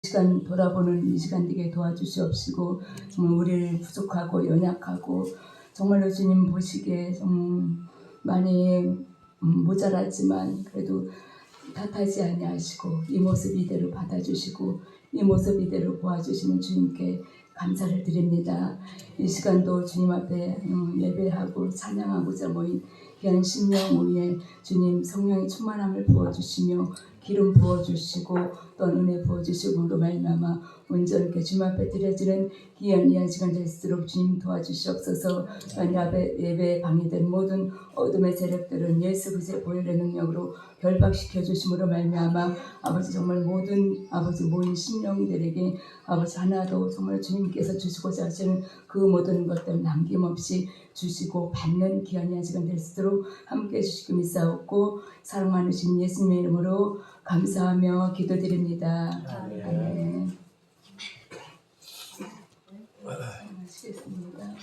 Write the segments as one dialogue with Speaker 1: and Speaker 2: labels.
Speaker 1: 시간 돌아보는 이 시간 되게 도와주시옵시고 정말 우리를 부족하고 연약하고 정말로 주님 보시기에 좀 많이 모자라지만 그래도 탓하지 아니하시고 이 모습 이대로 받아주시고 이 모습 이대로 보아주시는 주님께 감사를 드립니다. 이 시간도 주님 앞에 예배하고 찬양하고자 모인 귀한 심령 위에 주님 성령의 충만함을 부어주시며 기름 부어주시고 또 은혜 부어주시고로 말미암아 온전하게 주님 앞에 드려지는 귀한 시간 될수록 주님 도와주시옵소서. 예배에 방해된 모든 어둠의 세력들은 예수 그리스도의 보혈의 능력으로 결박시켜 주심으로 말미암아 아버지 정말 모든 아버지 모인 심령들에게 아버지 하나도 정말 주님께서 주시고자 하시는 그 모든 것들 남김없이 주시고 받는 귀한 시간 될 수 있도록 함께 해주시기 믿사옵고 사랑 많으신 예수님의 이름으로 감사하며 기도드립니다. 아멘. 하시겠습니다.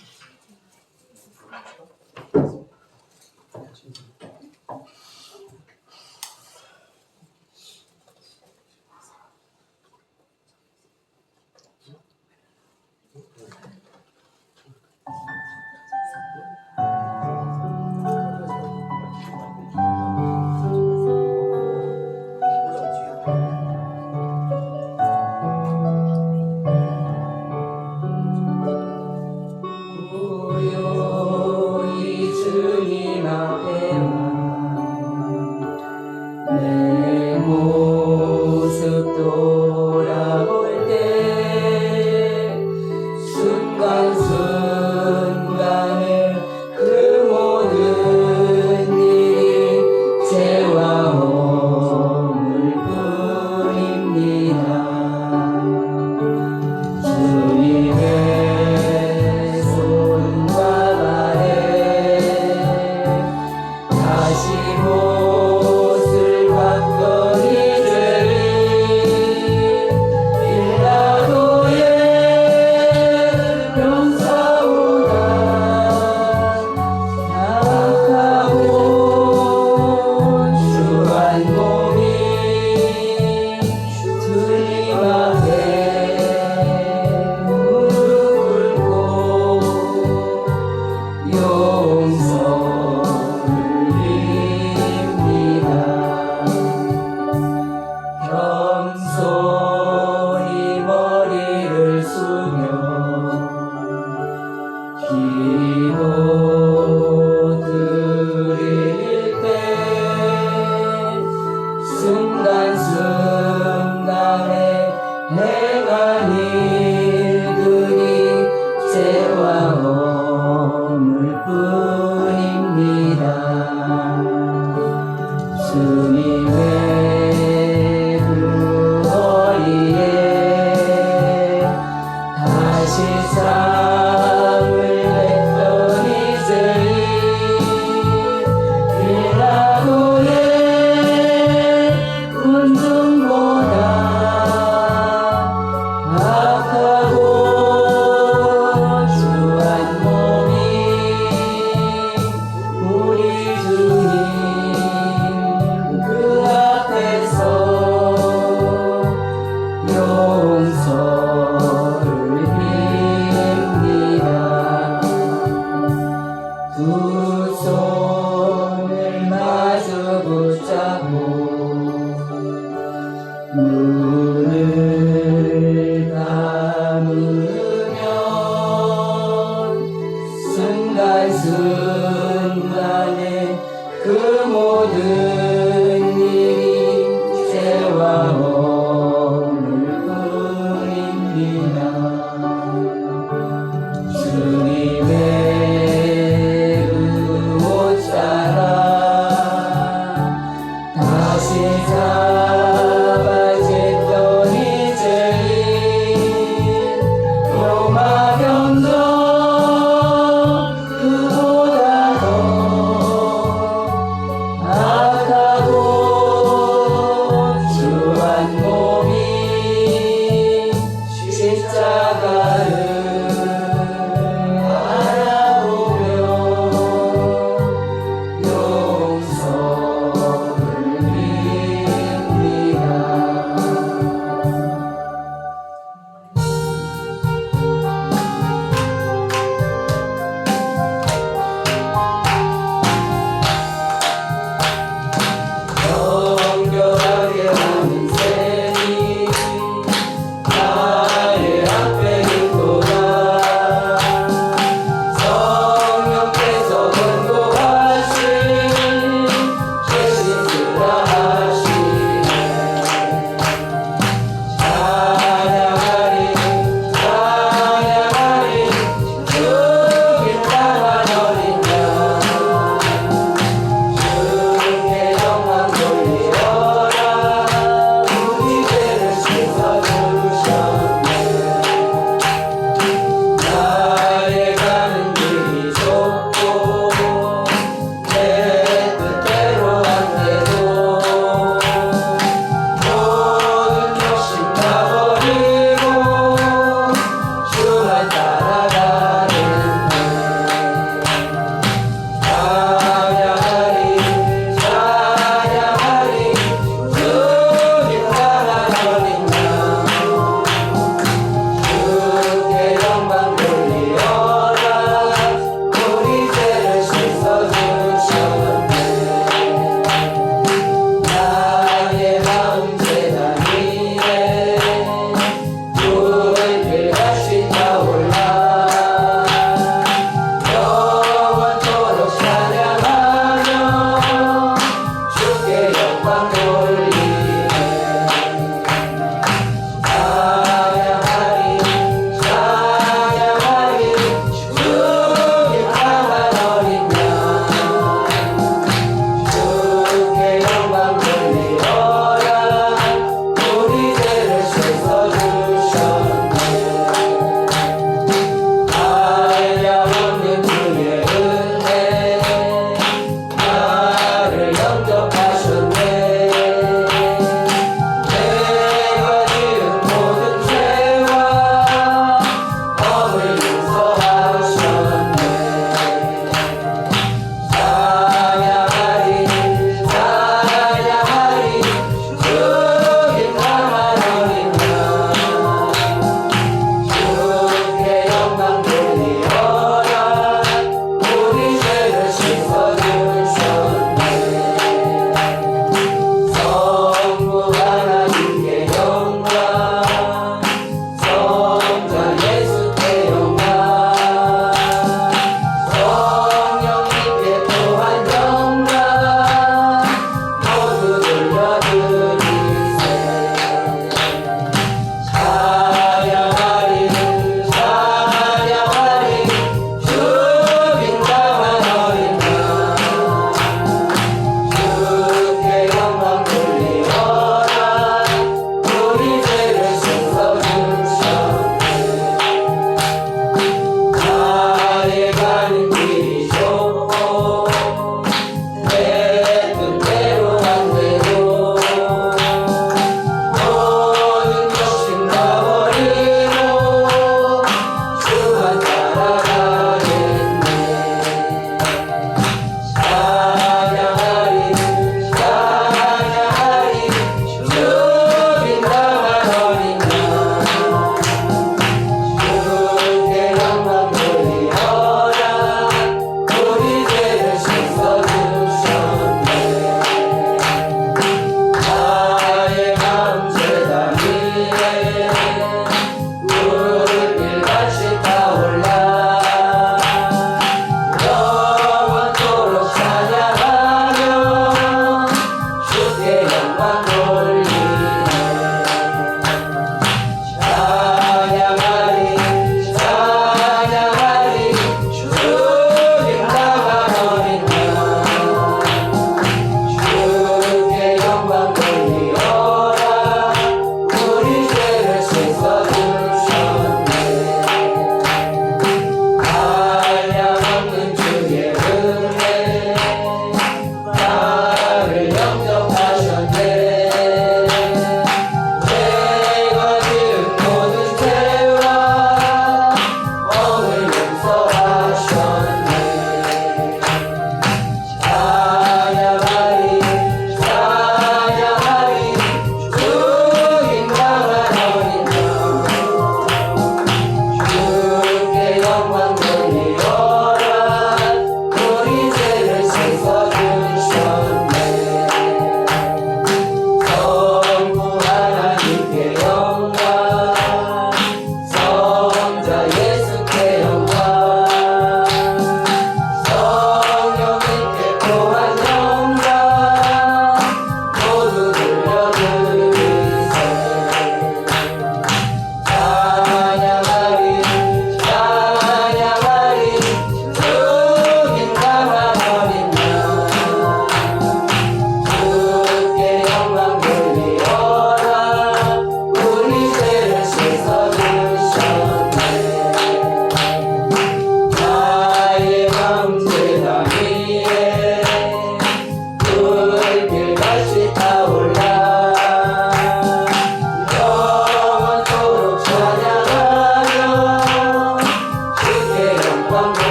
Speaker 2: 모든 일이 죄와 오늘 뿐입니다.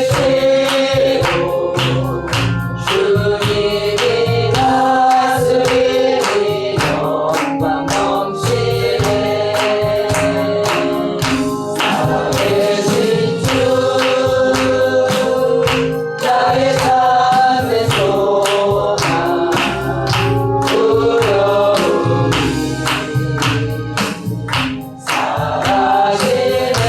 Speaker 2: 물리시고 주님이 다스리니 영광 넘치네 살아계신 주 나의 삶의 소망 두려움이 사라지네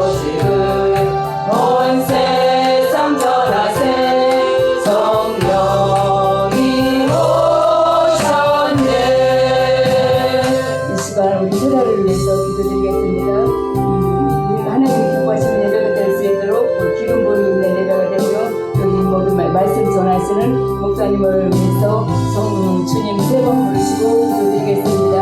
Speaker 2: 소식을 온 세상 전하세 성령이 오셨네.
Speaker 1: 이 시간 우리 세라를 위해서 기도드리겠습니다. 하나님 기뻐하시는 예배가 될 수 있도록 기름 부음이 있는 예배가 되고요. 여기 모든 말씀 전하시는 목사님을 위해서 주님 세 번 부르시고 기도드리겠습니다.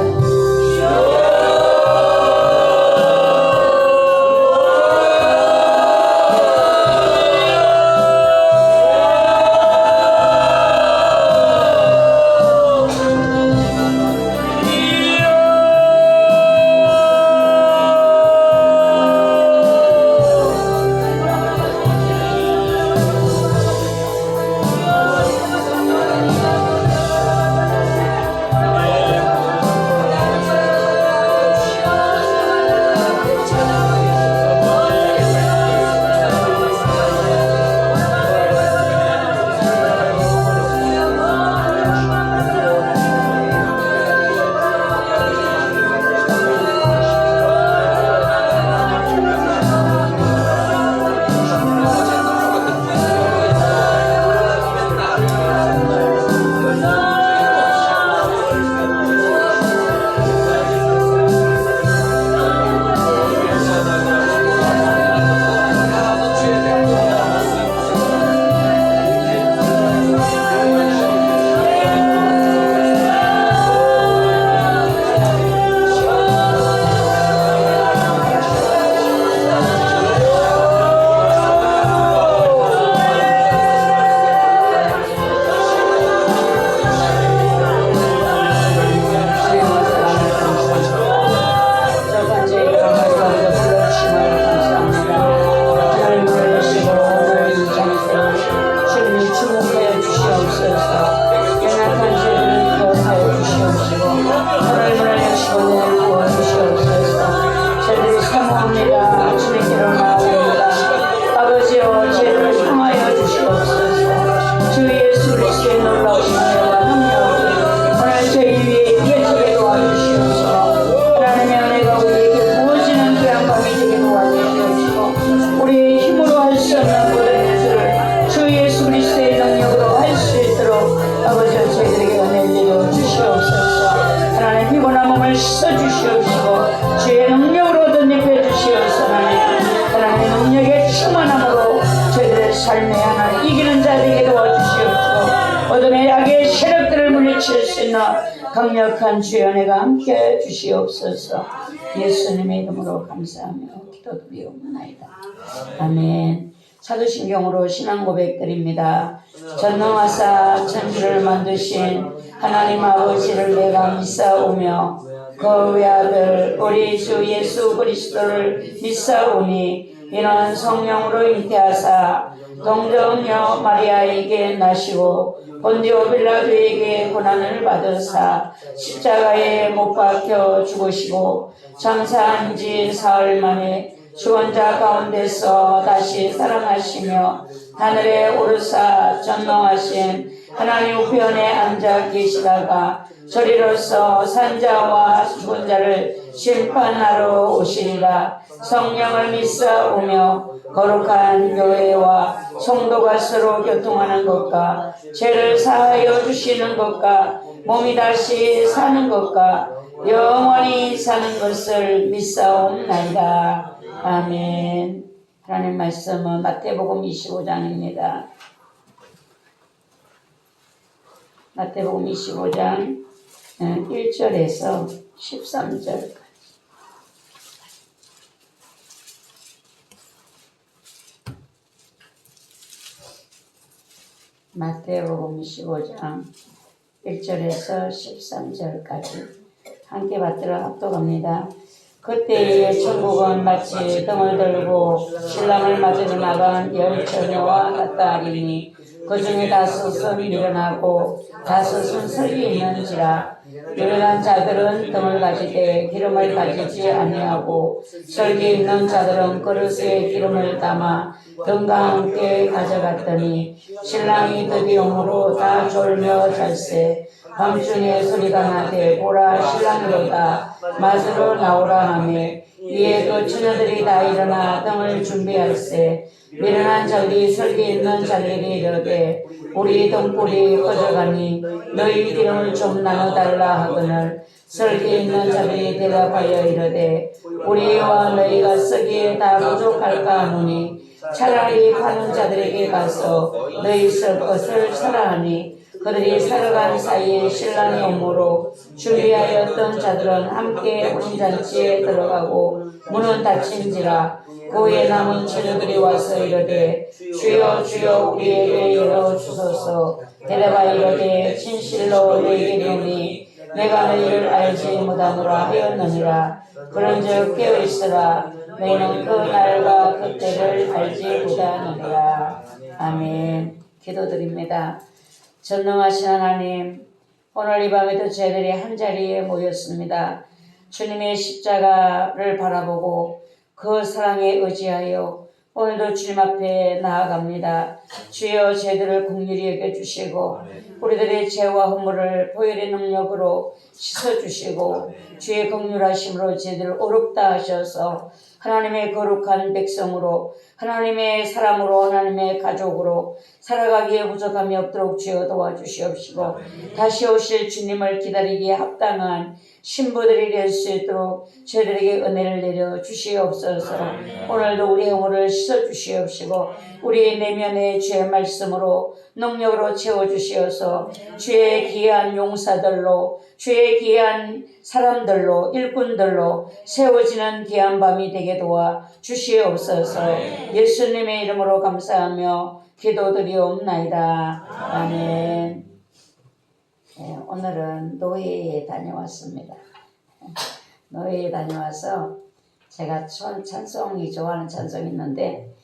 Speaker 1: 강력한 주의 은혜가 함께 주시옵소서. 예수님의 이름으로 감사하며 기도드리옵나이다. 아멘. 사도신경으로 신앙 고백드립니다. 전능하사 천지를 만드신 하나님 아버지를 내가 믿사오며 그 외아들 우리 주 예수 그리스도를 믿사오니 이는 성령으로 잉태하사 동정녀 마리아에게 나시고 본디오 빌라도에게 고난을 받으사 십자가에 못 박혀 죽으시고 장사한 지 사흘 만에 죽은 자 가운데서 다시 살아나시며 하늘에 오르사 전능하신 하나님 우편에 앉아 계시다가 저리로서 산자와 죽은 자를 심판하러 오시리라. 성령을 믿사오며 거룩한 교회와 성도가 서로 교통하는 것과 죄를 사하여 주시는 것과 몸이 다시 사는 것과 영원히 사는 것을 믿사옵나이다. 아멘. 하나님 말씀은 마태복음 25장입니다. 마태복음 25장 1절에서 13절까지. 마태복음 25장 1절에서 13절까지 함께 받들어 합독합니다. 그때에 천국은 마치 등을 들고 신랑을 맞으러 나간 10처녀와 같다 하리니 그 중에 다섯은 미련하고 다섯은 설이 있는지라. 미련한 자들은 등을 가지되 기름을 가지지 아니하고 설기 있는 자들은 그릇에 기름을 담아 등과 함께 가져갔더니 신랑이 드디음으로 다 졸며 잘세. 밤중에 소리가 나되 보라 신랑이로다 맞으러 나오라 하매
Speaker 3: 이에 그 처녀들이 다 일어나 등을 준비할세. 미련한 자들이 설계 있는 자들에게 이르되 우리 등불이 꺼져가니 너희 기름을 좀 나눠달라 하거늘 설계 있는 자들이 대답하여 이르되 우리와 너희가 쓰기에 다 부족할까 하노니 차라리 파는 자들에게 가서 너희 쓸 것을 사라 하니 그들이 살아간 사이에 신랑이 오므로 준비하였던 자들은 함께 혼인잔치에 들어가고 문은 닫힌지라. 고에 남은 처녀들이 와서 이르되 주여 주여 우리에게 열어주소서. 대답하여 이르되 진실로 너희에게 이르노니 내가 너희를 알지 못하노라 하였느니라. 그런즉 깨어있으라. 너희는 그 날과 그 때를 알지 못하느니라. 아멘. 기도드립니다. 전능하신 하나님, 오늘 이 밤에도 저희들이 한자리에 모였습니다. 주님의 십자가를 바라보고 그 사랑에 의지하여 오늘도 주님 앞에 나아갑니다. 주여 저희들을 긍휼히 여겨주시고 우리들의 죄와 허물을 보혈의 능력으로 씻어주시고 주의 긍휼하심으로 저희들을 어렵다 하셔서 하나님의 거룩한 백성으로 하나님의 사람으로 하나님의 가족으로 살아가기에 부족함이 없도록 주여 도와주시옵시고 다시 오실 주님을 기다리기에 합당한 신부들이 될 수 있도록 저희들에게 은혜를 내려 주시옵소서. 오늘도 우리의 영혼을 씻어주시옵시고 우리의 내면의 주의 말씀으로 능력으로 채워주시어서 주의 귀한 용사들로 주의 귀한 사람들로 일꾼들로 세워지는 귀한 밤이 되게 도와 주시옵소서. 예수님의 이름으로 감사하며 기도드리옵나이다. 아멘. 네, 오늘은 노예에 다녀왔습니다. 노예에 다녀와서 제가 찬송이 좋아하는 찬송이 있는데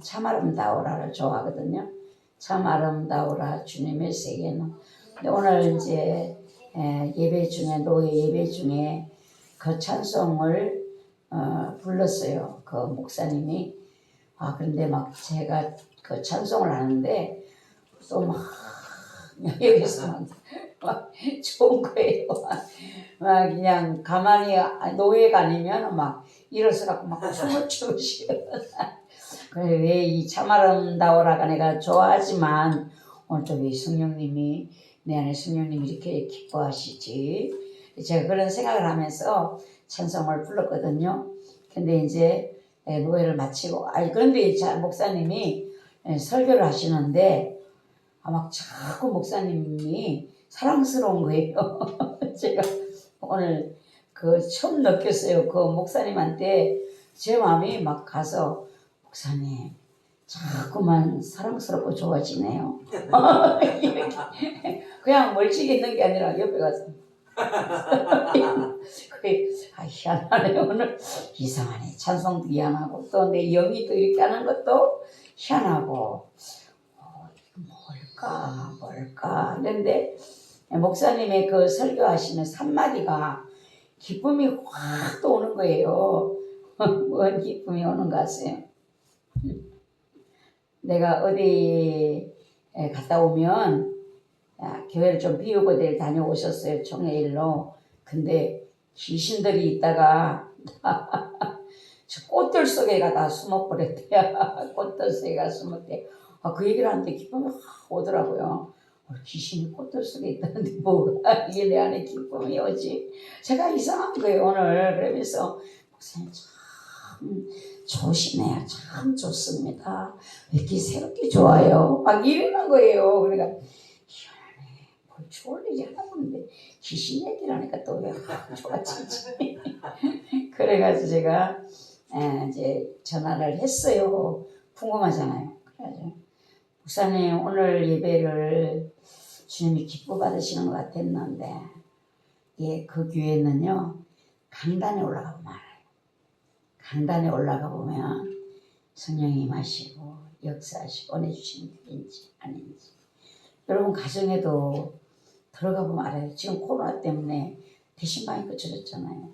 Speaker 3: 참 아름다우라를 좋아하거든요. 참 아름다우라 주님의 세계는. 근데 오늘 이제 예배 중에 노예 예배 중에 그 찬송을 불렀어요. 그 목사님이. 그런데 막 제가 그 찬송을 하는데 또 막 여기서 막 좋은 거예요. 막 그냥 가만히 노예가 아니면 막 일어서갖고 막 춤을 추시고. 그래 왜 이 참 아름다워라가 내가 좋아하지만 오늘 또 왜 성령님이 내 안에 성령님이 이렇게 기뻐하시지? 제가 그런 생각을 하면서 찬송을 불렀거든요. 근데 이제 노예를 마치고 그런데 목사님이 설교를 하시는데 막 자꾸 목사님이 사랑스러운 거예요. 제가 오늘 처음 느꼈어요. 그 목사님한테 제 마음이 막 가서 목사님 자꾸만 사랑스럽고 좋아지네요. 그냥 멀찍이 있는 게 아니라 옆에 가서 그게 희한하네. 오늘 이상하네. 찬송도 희한하고 또 내 영이 또 이렇게 하는 것도 희한하고 뭘까 그런데 목사님의 그 설교하시면서 한마디가 기쁨이 확 또 오는 거예요. 뭔 기쁨이 오는가 하세요? 내가 어디 갔다 오면 교회를 좀 비우고 다녀오셨어요. 총회일로. 근데 귀신들이 있다가 저 꽃들 속에가 다 숨어버렸대요. 꽃들 속에가 숨었대. 그 얘기를 하는데 기쁨이 확 오더라고요. 귀신이 꽃들 속에 있다는데 뭐가 이게 내 안에 기쁨이 오지? 제가 이상한 거예요 오늘. 그러면서 목사님 참 좋으시네요. 참 좋습니다. 왜 이렇게 새롭게 좋아요? 막 이러는 거예요. 그러니까 희한하네. 뭘 좋을 일이 하나도 없는데 귀신 얘기를 하니까 또 왜 좋아지지? 그래가지고 제가 이제 전화를 했어요. 궁금하잖아요. 그래가지고 목사님 오늘 예배를 주님이 기뻐 받으시는 것 같았는데 그 교회는요 강단에 올라가 보면 알아요. 강단에 올라가 보면 성령이 임하시고 역사하시고 보내주시는 교회인지 아닌지. 여러분 가정에도 들어가 보면 알아요. 지금 코로나 때문에 대신방이 꺼져졌잖아요.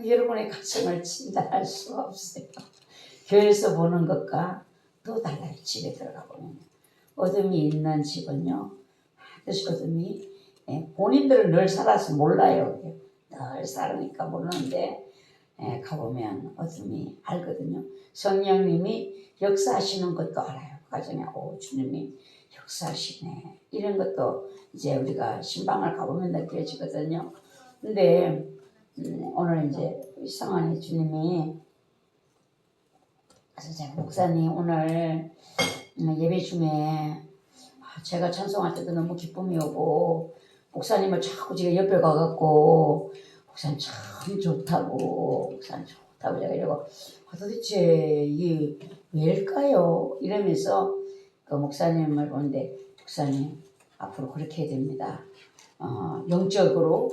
Speaker 3: 여러분의 가정을 진단할 수가 없어요. 교회에서 보는 것과 또 달라요. 집에 들어가 보면. 어둠이 있는 집은요 반드시 어둠이 본인들은 늘 살아서 몰라요. 늘 살으니까 모르는데 가보면 어둠이 알거든요. 성령님이 역사하시는 것도 알아요. 가정에 주님이 역사하시네 이런 것도 이제 우리가 신방을 가보면 느껴지거든요. 근데 오늘 이제 이상하게 주님이 그래서 제가 목사님 오늘 예배 중에 제가 찬송할 때도 너무 기쁨이 오고 목사님을 자꾸 제가 옆에 가갖고 목사님 참 좋다고 목사님 좋다고 제가 이러고 도대체 이게 왜일까요? 이러면서 그 목사님을 보는데 목사님 앞으로 그렇게 해야 됩니다. 영적으로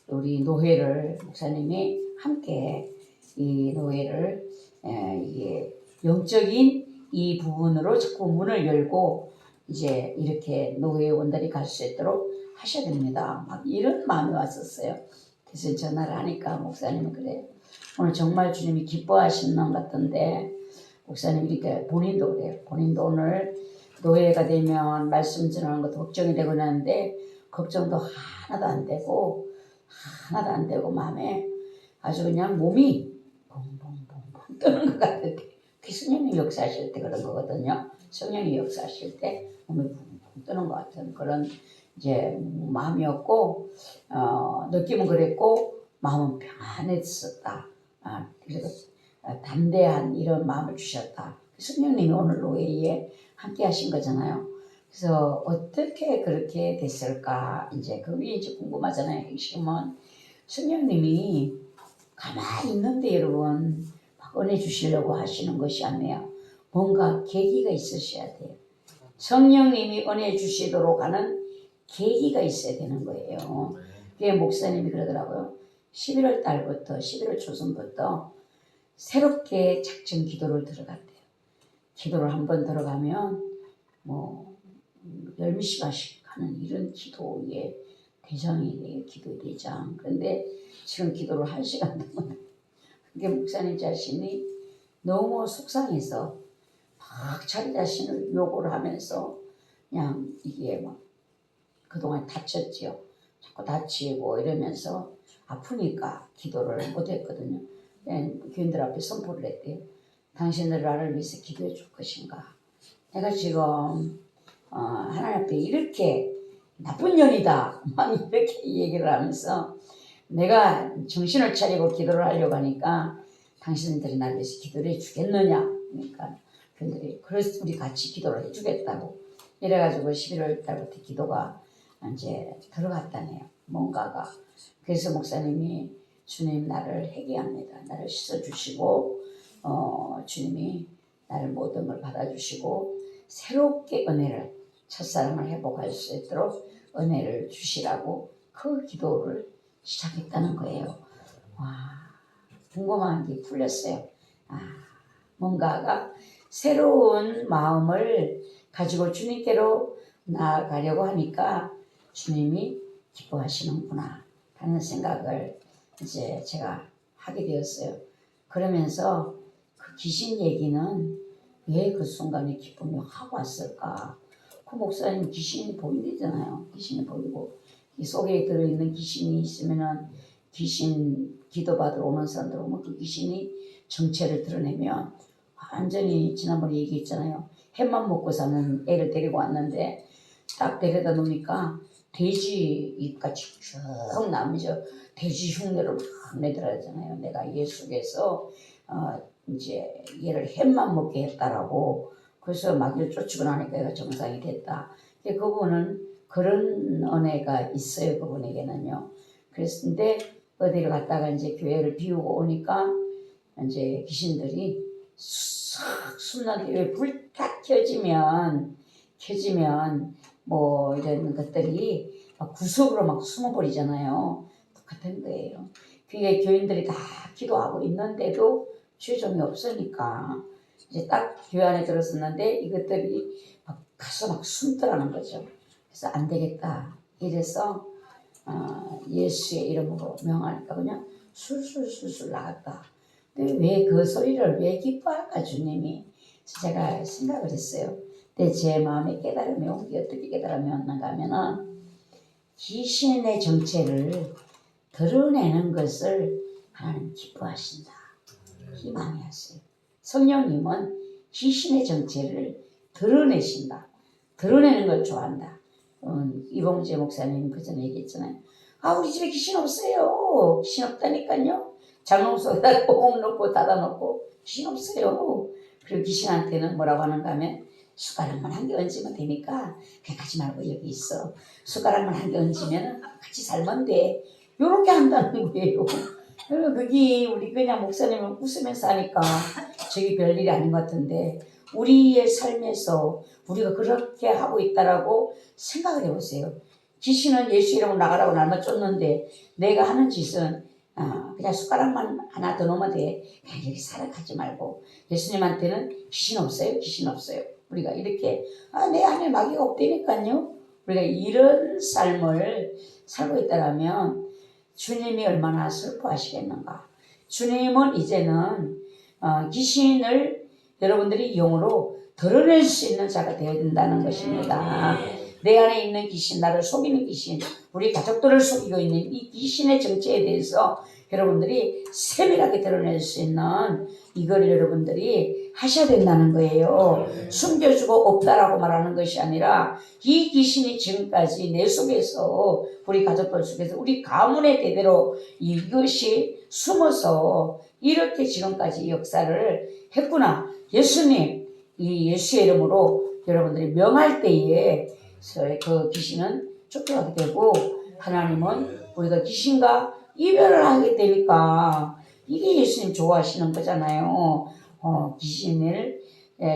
Speaker 3: 우리 노회를 목사님이 함께 이 노회를 이게 영적인 이 부분으로 자꾸 문을 열고 이제 이렇게 노회원들이 갈 수 있도록 하셔야 됩니다. 막 이런 마음이 왔었어요. 그래서 전화를 하니까 목사님은 그래요. 오늘 정말 주님이 기뻐하시는 것 같던데 목사님 이렇게 본인도 그래요. 본인도 오늘 노예가 되면 말씀 전하는 것도 걱정이 되고 나는데 걱정도 하나도 안 되고 마음에 아주 그냥 몸이 붕붕붕붕 뜨는 것 같은데 그 성령이 역사하실 때 그런 거거든요. 성령이 역사하실 때 몸이 붕붕 뜨는 것 같은 그런 이제 마음이었고 느낌은 그랬고 마음은 평안했었다. 그래서 담대한 이런 마음을 주셨다. 성령님이 오늘 노예에 함께 하신 거잖아요. 그래서 어떻게 그렇게 됐을까 이제 그게 이제 궁금하잖아요. 핵심은 성령님이 가만히 있는데 여러분 막 은혜 주시려고 하시는 것이 아니에요. 뭔가 계기가 있으셔야 돼요. 성령님이 은혜 주시도록 하는 계기가 있어야 되는 거예요. 그게 목사님이 그러더라고요. 11월 달부터 11월 초순부터 새롭게 작정 기도를 들어갔대요. 기도를 한번 들어가면 뭐 10시간씩 하는 이런 기도의 대장이에요. 기도 대장. 그런데 지금 기도를 1시간 동안 그게 목사님 자신이 너무 속상해서 막 자기 자신을 욕을 하면서 그냥 이게 막 그동안 다쳤지요. 자꾸 다치고 이러면서 아프니까 기도를 못했거든요. 교인들 앞에 선포를 했대요. 당신들 나를 위해서 기도해 줄 것인가. 내가 지금 하나님 앞에 이렇게 나쁜 년이다 막 이렇게 얘기를 하면서 내가 정신을 차리고 기도를 하려고 하니까 당신들이 나를 위해서 기도를 해주겠느냐. 그러니까 교인들이 그래서 우리 같이 기도를 해주겠다고 이래가지고 11월 달부터 기도가 이제 들어갔다네요. 뭔가가. 그래서 목사님이 주님 나를 회개합니다. 나를 씻어주시고 주님이 나를 모든 걸 받아주시고 새롭게 은혜를 첫사랑을 회복할 수 있도록 은혜를 주시라고 그 기도를 시작했다는 거예요. 와, 궁금한 게 풀렸어요. 뭔가가 새로운 마음을 가지고 주님께로 나아가려고 하니까 주님이 기뻐하시는구나 하는 생각을 이제 제가 하게 되었어요. 그러면서 그 귀신 얘기는 왜 그 순간에 기쁨이 확 왔을까? 그 목사님 귀신이 보인대잖아요. 귀신이 보이고 이 속에 들어있는 귀신이 있으면은 귀신 기도받으러 오는 사람들 오면 그 귀신이 정체를 드러내면 완전히 지난번에 얘기했잖아요. 햇만 먹고 사는 애를 데리고 왔는데 딱 데려다 놓으니까 돼지 입같이 쭉 나면서 돼지 흉내를 막 내더라잖아요. 내가 예수께서 이제 얘를 햇만 먹게 했다라고 그래서 마귀를 쫓고 나니까 얘가 정상이 됐다. 그분은 그런 은혜가 있어요. 그분에게는요. 그랬는데 어디를 갔다가 이제 교회를 비우고 오니까 이제 귀신들이 싹 숨는데 왜 불 딱 켜지면 뭐 이런 것들이 막 구석으로 막 숨어버리잖아요. 똑같은 거예요. 그게 교인들이 다 기도하고 있는데도 죄종이 없으니까 이제 딱 교회 안에 들었었는데 이것들이 막 가서 막 숨더라는 거죠. 그래서 안 되겠다. 이래서 예수의 이름으로 명하니까 그냥 술술술술 나갔다. 근데 왜 그 소리를 왜 기뻐할까 주님이? 제가 생각을 했어요. 근데 제 마음에 깨달음이 온 게 어떻게 깨달음이 왔는가 하면은 귀신의 정체를 드러내는 것을 하나님 기뻐하신다. 희망이었어요. 성령님은 귀신의 정체를 드러내신다. 드러내는 걸 좋아한다. 이봉재 목사님 그 전에 얘기했잖아요. 아, 우리 집에 귀신 없어요. 귀신 없다니까요. 장롱 속에다 꽁 넣고 닫아놓고 귀신 없어요. 그리고 귀신한테는 뭐라고 하는가 하면 숟가락만 한 개 얹으면 되니까 그냥 가지 말고 여기 있어. 숟가락만 한 개 얹으면 같이 살면 돼. 요렇게 한다는 거예요. 그리고 그게 우리 그냥 목사님은 웃으면서 하니까 저게 별일이 아닌 것 같은데 우리의 삶에서 우리가 그렇게 하고 있다라고 생각을 해보세요. 귀신은 예수 이름으로 나가라고 날만 쫓는데 내가 하는 짓은 그냥 숟가락만 하나 더 넣으면 돼. 그냥 이렇게 살아가지 말고 예수님한테는 귀신 없어요. 귀신 없어요. 우리가 이렇게 내 안에 마귀가 없다니까요. 우리가 이런 삶을 살고 있다라면 주님이 얼마나 슬퍼하시겠는가. 주님은 이제는 귀신을 여러분들이 영으로 드러낼 수 있는 자가 되어야 된다는 것입니다. 내 안에 있는 귀신, 나를 속이는 귀신, 우리 가족들을 속이고 있는 이 귀신의 정체에 대해서 여러분들이 세밀하게 드러낼 수 있는 이걸 여러분들이 하셔야 된다는 거예요. 숨겨주고 없다라고 말하는 것이 아니라 이 귀신이 지금까지 내 속에서 우리 가족들 속에서 우리 가문의 대대로 이것이 숨어서 이렇게 지금까지 역사를 했구나. 예수님, 이 예수의 이름으로 여러분들이 명할 때에 그 귀신은 쫓겨가게 되고 하나님은 우리가 귀신과 이별을 하게 되니까 이게 예수님 좋아하시는 거잖아요. 귀신을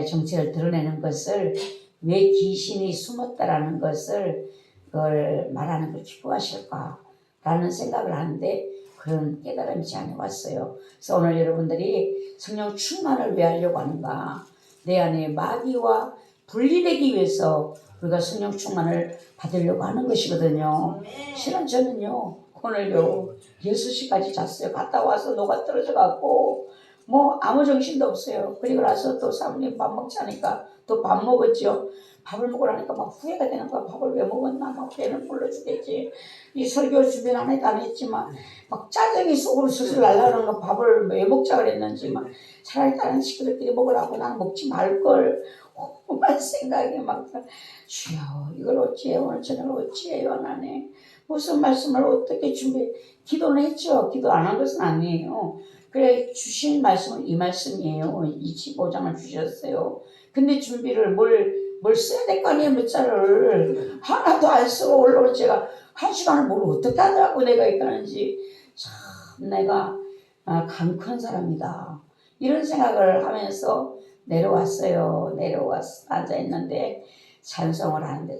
Speaker 3: 정체를 드러내는 것을 왜 귀신이 숨었다라는 것을 그걸 말하는 걸 기뻐하실까라는 생각을 하는데 그런 깨달음이 제 안에 왔어요. 그래서 오늘 여러분들이 성령 충만을 왜 하려고 하는가? 내 안에 마귀와 분리되기 위해서 우리가 성령 충만을 받으려고 하는 것이거든요. 실은 저는요 오늘요 6시까지 잤어요. 갔다 와서 녹아 떨어져 갖고 뭐 아무 정신도 없어요. 그리고 나서 또 사모님 밥 먹자니까 또 밥 먹었죠. 밥을 먹으라니까 막 후회가 되는 거야. 밥을 왜 먹었나 막 배는 불러주겠지. 이 설교 주변 안 했지만 막 짜증이 속으로 슬슬 날라오는 거 밥을 왜 먹자 그랬는지 막 차라리 다른 식구들끼리 먹으라고 나는 먹지 말걸 오만 생각이 막 주여 이걸 어찌해 오늘 저녁을 어찌해 원하네. 무슨 말씀을 어떻게 준비해. 기도는 했죠. 기도 안 한 것은 아니에요. 그래 주신 말씀은 이 말씀이에요. 25장을 주셨어요. 근데 준비를 뭘 써야 될 거 아니에요. 문자를 하나도 안 쓰고 올라온 제가 1시간을 뭘 어떻게 하냐고 내가 이러는지 참 내가 강큰 사람이다. 이런 생각을 하면서 내려왔어요. 내려와서 앉아있는데 찬송을 하는데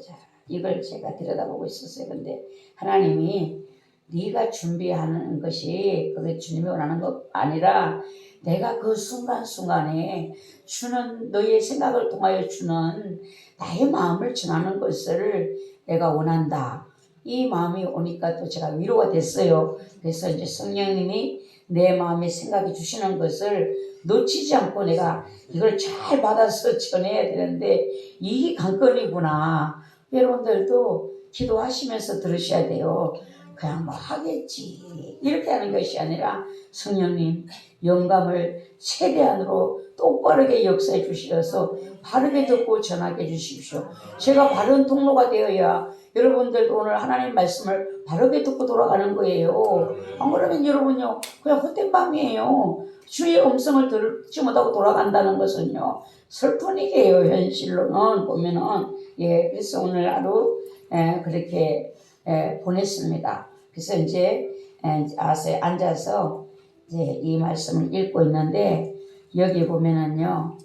Speaker 3: 이걸 제가 들여다보고 있었어요. 근데 하나님이 네가 준비하는 것이 그게 주님이 원하는 것 아니라 내가 그 순간순간에 주는 너의 생각을 통하여 주는 나의 마음을 전하는 것을 내가 원한다. 이 마음이 오니까 또 제가 위로가 됐어요. 그래서 이제 성령님이 내 마음의 생각이 주시는 것을 놓치지 않고 내가 이걸 잘 받아서 전해야 되는데 이게 관건이구나. 여러분들도 기도하시면서 들으셔야 돼요. 그냥 뭐 하겠지 이렇게 하는 것이 아니라 성령님 영감을 최대한으로 똑바르게 역사해 주셔서 바르게 듣고 전하게 해주십시오. 제가 바른 통로가 되어야 여러분들도 오늘 하나님 말씀을 바르게 듣고 돌아가는 거예요. 안 그러면 여러분요 그냥 헛된 밤이에요. 주의 음성을 듣지 못하고 돌아간다는 것은요 슬픈 일이에요. 현실로는 보면은 그래서 오늘 하루 그렇게 보냈습니다. 그래서 이제 앉아서 이제 이 말씀을 읽고 있는데 여기 보면은요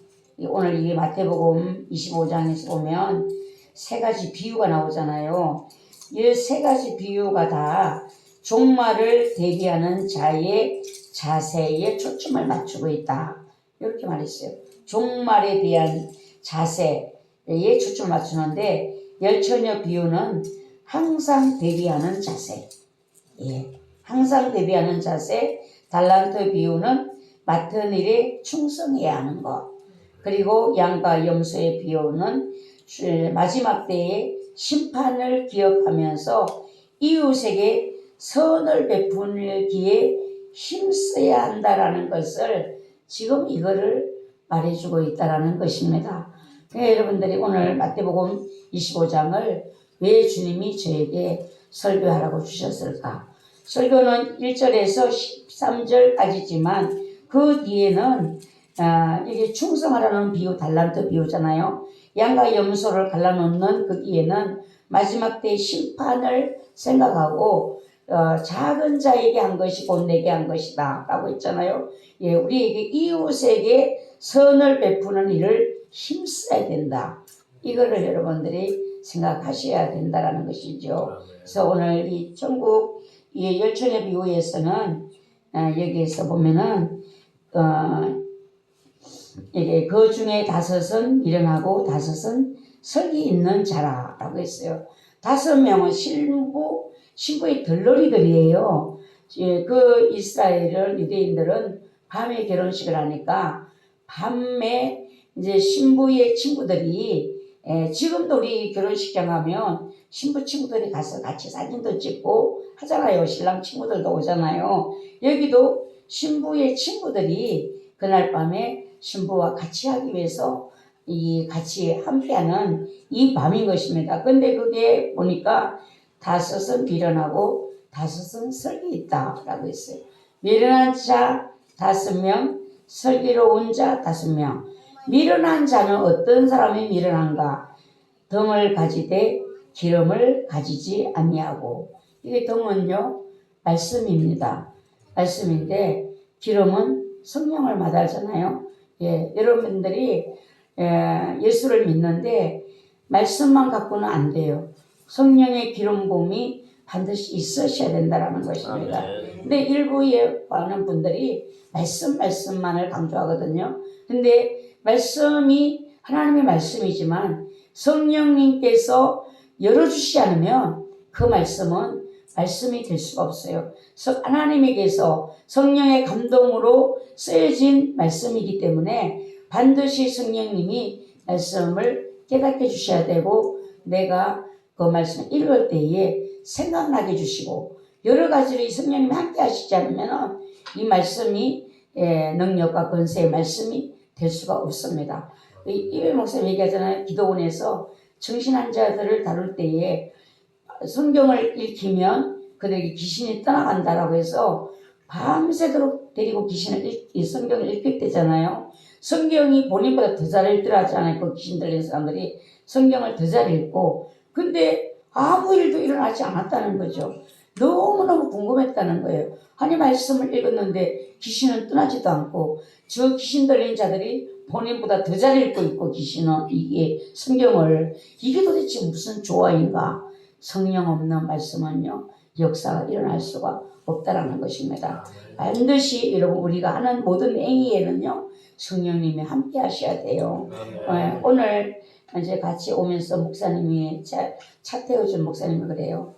Speaker 3: 오늘 이 마태복음 25장에서 보면 세 가지 비유가 나오잖아요. 이 세 가지 비유가 다 종말을 대비하는 자의 자세에 초점을 맞추고 있다. 이렇게 말했어요. 종말에 대한 자세에 초점을 맞추는데 열처녀 비유는 항상 대비하는 자세. 항상 대비하는 자세. 달란트 비유는 맡은 일에 충성해야 하는 것. 그리고 양과 염소의 비유는 마지막 때에 심판을 기억하면서 이웃에게 선을 베풀기에 힘써야 한다라는 것을 지금 이거를 말해주고 있다라는 것입니다. 그러니까 여러분들이 오늘 마태복음 25장을 왜 주님이 저에게 설교하라고 주셨을까? 설교는 1절에서 13절까지지만 그 뒤에는 이게 충성하라는 비유, 달란트 비유잖아요. 양과 염소를 갈라놓는 그 뒤에는 마지막 때 심판을 생각하고 작은 자에게 한 것이 곧 내게 한 것이다 라고 했잖아요. 예, 우리에게 이웃에게 선을 베푸는 일을 힘써야 된다. 이거를 여러분들이 생각하셔야 된다라는 것이죠. 그래서 오늘 이 천국 이 열천의 비유에서는 여기에서 보면은 이게 그 중에 5은 미련하고 5은 설기 있는 자라라고 했어요. 5명은 신부의 덜러리들이에요. 그 이스라엘을 유대인들은 밤에 결혼식을 하니까 밤에 이제 신부의 친구들이 지금도 우리 결혼식장 가면 신부 친구들이 가서 같이 사진도 찍고 하잖아요. 신랑 친구들도 오잖아요. 여기도 신부의 친구들이 그날 밤에 신부와 같이 하기 위해서 같이 함께하는 이 밤인 것입니다. 근데 그게 보니까 5은 미련하고 5은 설기 있다라고 했어요. 미련한 자 5명, 설기로운 자 5명. 미련한 자는 어떤 사람이 미련한가? 덩을 가지되 기름을 가지지 아니하고. 이게 덩은요 말씀입니다. 말씀인데 기름은 성령을 말하잖아요. 예, 여러분들이 예수를 믿는데 말씀만 갖고는 안 돼요. 성령의 기름 부음이 반드시 있으셔야 된다라는 것입니다. 근데 일부에 많은 분들이 말씀만을 강조하거든요. 근데 말씀이 하나님의 말씀이지만 성령님께서 열어주시지 않으면 그 말씀은 말씀이 될 수가 없어요. 하나님에게서 성령의 감동으로 쓰여진 말씀이기 때문에 반드시 성령님이 말씀을 깨닫게 주셔야 되고 내가 그 말씀을 읽을 때에 생각나게 해주시고 여러 가지로 이 성령님이 함께 하시지 않으면 이 말씀이 능력과 권세의 말씀이 될 수가 없습니다. 이배 목사님 얘기하잖아요. 기도원에서 정신환자들을 다룰 때에 성경을 읽히면 그들에게 귀신이 떠나간다라고 해서 밤새도록 데리고 성경을 읽힐 때잖아요. 성경이 본인보다 더 잘 읽더라잖아요. 그 귀신 들린 사람들이 성경을 더 잘 읽고 근데 아무 일도 일어나지 않았다는 거죠. 너무너무 궁금했다는 거예요. 하나님 말씀을 읽었는데 귀신은 떠나지도 않고 저 귀신 들린 자들이 본인보다 더 잘 읽고 있고 귀신은 이게 성경을 이게 도대체 무슨 조화인가. 성령 없는 말씀은요 역사가 일어날 수가 없다라는 것입니다. 반드시 여러분 우리가 하는 모든 행위에는요 성령님이 함께 하셔야 돼요. 오늘 이제 같이 오면서 목사님이 차 태워준 목사님이 그래요.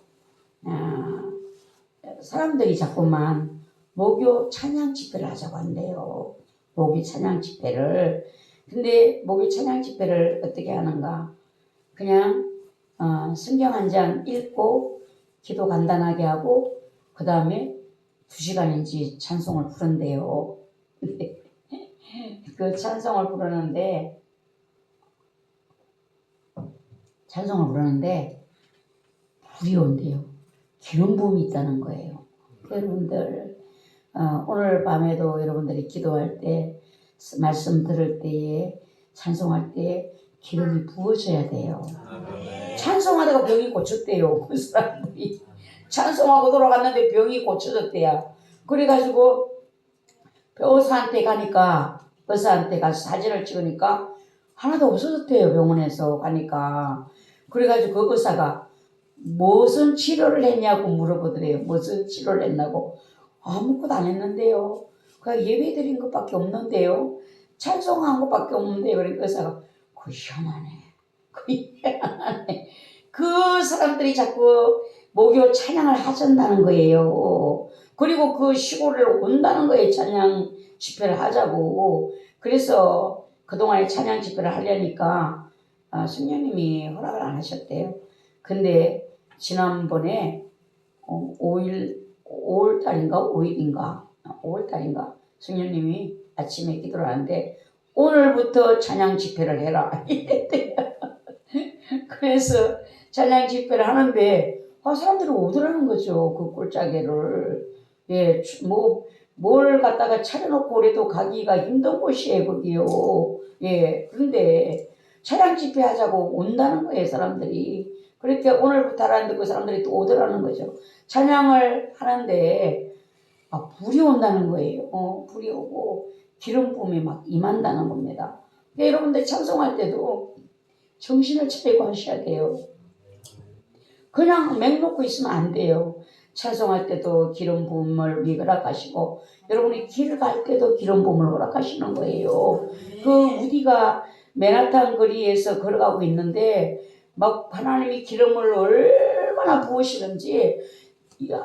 Speaker 3: 사람들이 자꾸만 목요 찬양 집회를 하자고 한대요. 목요 찬양 집회를. 근데 목요 찬양 집회를 어떻게 하는가? 그냥 성경 한 장 읽고 기도 간단하게 하고 그 다음에 2시간인지 찬송을 부른대요. 그 찬송을 부르는데 불이 온대요. 기름 부음이 있다는 거예요. 여러분들 오늘 밤에도 여러분들이 기도할 때 말씀 들을 때에 찬송할 때 기름이 부어져야 돼요. 찬송하다가 병이 고쳤대요. 그 사람들이 찬송하고 돌아갔는데 병이 고쳐졌대요. 그래가지고 의사한테 가서 사진을 찍으니까 하나도 없어졌대요. 병원에서 가니까. 그래가지고 그 의사가 무슨 치료를 했냐고 물어보더래요. 무슨 치료를 했냐고. 아무것도 안 했는데요. 그냥 예배 드린 것밖에 없는데요. 찬송한 것밖에 없는데요. 그러니까 의사가 그 희한하네. 그 사람들이 자꾸 목요 찬양을 하신다는 거예요. 그리고 그 시골에 온다는 거예요. 찬양 집회를 하자고. 그래서 그동안에 찬양 집회를 하려니까 성령님이 허락을 안 하셨대요. 근데 지난번에 5월달인가 5일인가 성령님이 아침에 기도를 하는데 오늘부터 찬양 집회를 해라. 그래서 찬양 집회를 하는데 사람들이 오더라는 거죠. 그 꼴짜기를. 예, 뭘 갖다가 차려놓고 그래도 가기가 힘든 곳이에요, 거기요. 예, 그런데 찬양 집회 하자고 온다는 거예요, 사람들이. 그렇게 오늘부터 하라는데 그 사람들이 또 오더라는 거죠. 찬양을 하는데 불이 온다는 거예요. 불이 오고 기름 붐이 막 임한다는 겁니다. 그러니까 여러분들 찬송할 때도 정신을 차리고 하셔야 돼요. 그냥 맹 놓고 있으면 안 돼요. 찬송할 때도 기름 부음을 허락하시고 여러분이 길을 갈 때도 기름 부음을 허락하시는 거예요. 그 우디가 맨하탄 거리에서 걸어가고 있는데 막 하나님이 기름을 얼마나 부으시는지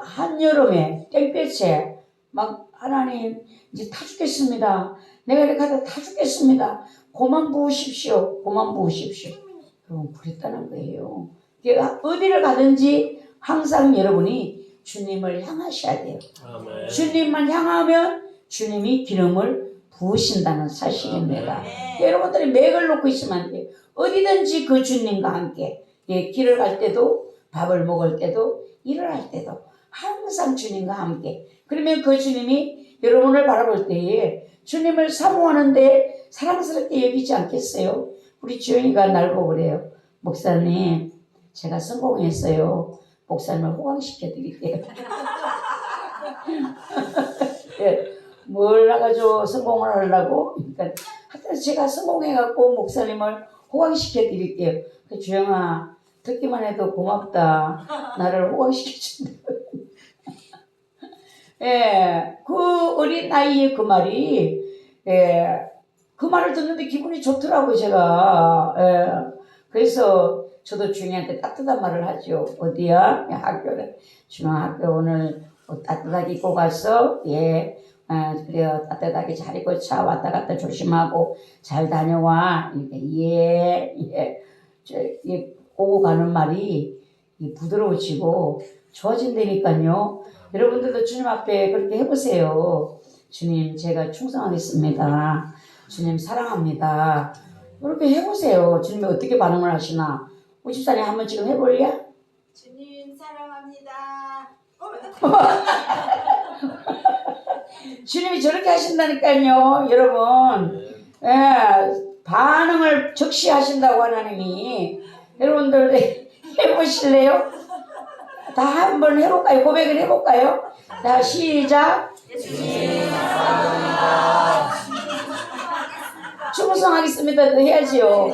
Speaker 3: 한여름에 땡볕에 막 하나님 이제 타 죽겠습니다. 내가 이렇게 하다 타 죽겠습니다. 고만 부으십시오. 고만 부으십시오. 그럼 그랬다는 거예요. 어디를 가든지 항상 여러분이 주님을 향하셔야 돼요.
Speaker 2: 아멘.
Speaker 3: 주님만 향하면 주님이 기름을 부으신다는 사실입니다. 여러분들이 맥을 놓고 있으면 안 돼요. 어디든지 그 주님과 함께 길을 갈 때도 밥을 먹을 때도 일을 할 때도 항상 주님과 함께 그러면 그 주님이 여러분을 바라볼 때에 주님을 사모하는데 사랑스럽게 여기지 않겠어요? 우리 주영이가 날 보고 그래요. 목사님 제가 성공했어요. 목사님을 호강시켜 드릴게요. 예, 뭘 나가지고 성공을 하려고? 그러니까 하여튼 제가 성공해갖고 목사님을 호강시켜 드릴게요. 그 주영아 듣기만 해도 고맙다. 나를 호강시켜준다. 예, 그 어린 나이에 그 말이 그 말을 듣는데 기분이 좋더라고요 제가. 그래서 저도 주영이한테 따뜻한 말을 하죠. 어디야? 학교를. 주영아 학교 오늘 따뜻하게 입고 갔어? 예. 그래요. 따뜻하게 잘 입고 차 왔다 갔다 조심하고 잘 다녀와. 예. 오고 가는 말이 부드러워지고 좋아진다니까요. 여러분들도 주님 앞에 그렇게 해보세요. 주님 제가 충성하겠습니다. 주님 사랑합니다. 그렇게 해보세요. 주님이 어떻게 반응을 하시나. 우리 집사님 한번 지금 해볼래?
Speaker 4: 주님 사랑합니다.
Speaker 3: 주님이 저렇게 하신다니까요. 여러분. 반응을 즉시 하신다고 하나님이. 여러분들 해보실래요? 다 한번 해볼까요? 고백을 해볼까요? 자 시작. 충성하겠습니다. 해야지요.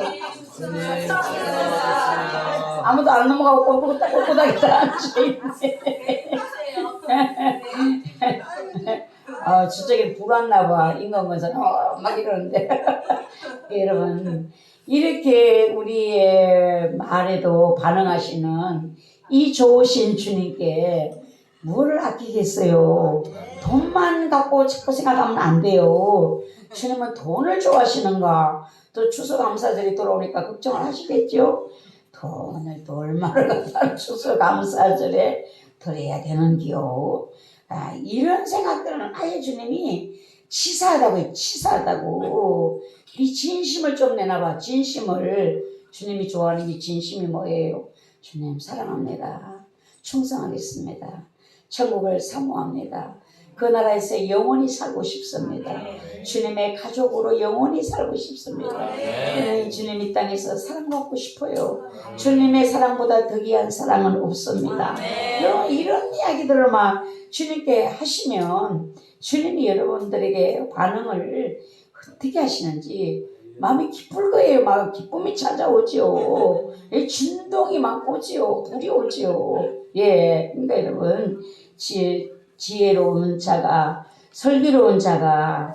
Speaker 3: 아무도 안 넘어가고 꼴꼴하게 다 앉아있네. 저쪽에 불왔나봐. 인간건설 막 이러는데. 여러분 이렇게 우리의 말에도 반응하시는 이 좋으신 주님께 뭐를 아끼겠어요. 돈만 갖고 자꾸 생각하면 안 돼요. 주님은 돈을 좋아하시는가. 또 추수감사절이 돌아오니까 걱정을 하시겠죠. 돈을 또 얼마를 갖다 추수감사절에 드려야 되는겨. 이런 생각들은 아예 주님이 치사하다고요. 치사하다고. 이 진심을 좀 내놔봐. 진심을. 주님이 좋아하는 게 진심이 뭐예요? 주님 사랑합니다. 충성하겠습니다. 천국을 사모합니다. 그 나라에서 영원히 살고 싶습니다. 주님의 가족으로 영원히 살고 싶습니다. 주님 이 땅에서 사랑받고 싶어요. 주님의 사랑보다 더 귀한 사랑은 없습니다. 이런 이야기들을 막 주님께 하시면 주님이 여러분들에게 반응을 어떻게 하시는지 마음이 기쁠 거예요. 막 기쁨이 찾아오지요. 진동이 막 오지요. 불이 오지요. 그러니까 여러분 지혜로운 자가 설교로운 자가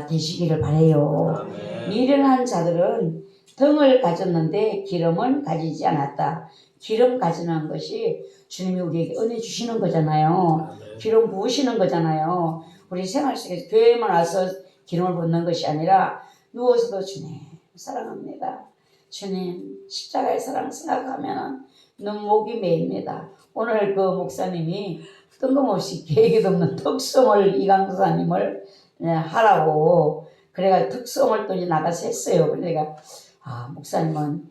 Speaker 3: 되시기를 바라요. 미련한 자들은 등을 가졌는데 기름은 가지지 않았다. 기름 가지는 것이 주님이 우리에게 은혜 주시는 거잖아요. 기름 부으시는 거잖아요. 우리 생활 속에서 교회만 와서 기름을 붓는 것이 아니라 누워서도 주님 사랑합니다. 주님 십자가의 사랑 생각하면 눈목이 메입니다. 오늘 그 목사님이 뜬금없이 계획이 없는 특성을 이 강사님을 하라고 그래가 특성을 또 이제 나가서 했어요. 그래가 목사님은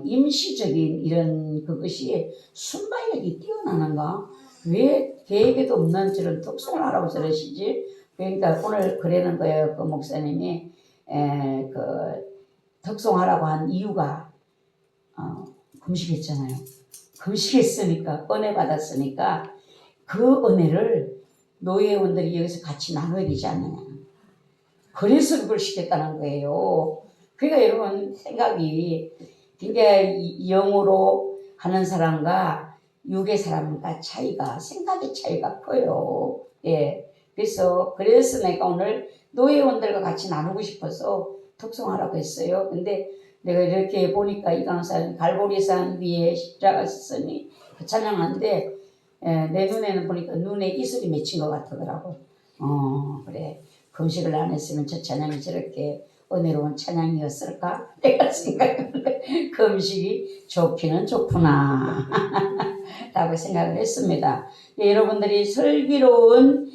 Speaker 3: 임시적인 이런 그것이 순발력이 뛰어나는가? 왜 계획에도 없는 저런 특성을 하라고 저러시지? 그러니까 오늘 그러는 거예요. 그 목사님이 그 특성하라고 한 이유가 금식했잖아요. 금식했으니까 은혜 받았으니까 그 은혜를 노예원들이 여기서 같이 나눠야 되지 않느냐. 그래서 그걸 시켰다는 거예요. 그러니까 여러분 생각이 굉장히 영으로 하는 사람과 육의 사람과 차이가 생각의 차이가 커요. 예. 그래서 내가 오늘 노예원들과 같이 나누고 싶어서 특송하라고 했어요. 근데 내가 이렇게 보니까 이 강사는 갈보리산 위에 십자가 있으니 그 찬양하는데 내 눈에는 보니까 눈에 이슬이 맺힌 것 같더라고. 그래. 금식을 안 했으면 저 찬양이 저렇게 은혜로운 찬양이었을까? 내가 생각했는데 금식이 좋기는 좋구나 라고 생각을 했습니다. 여러분들이 슬기로운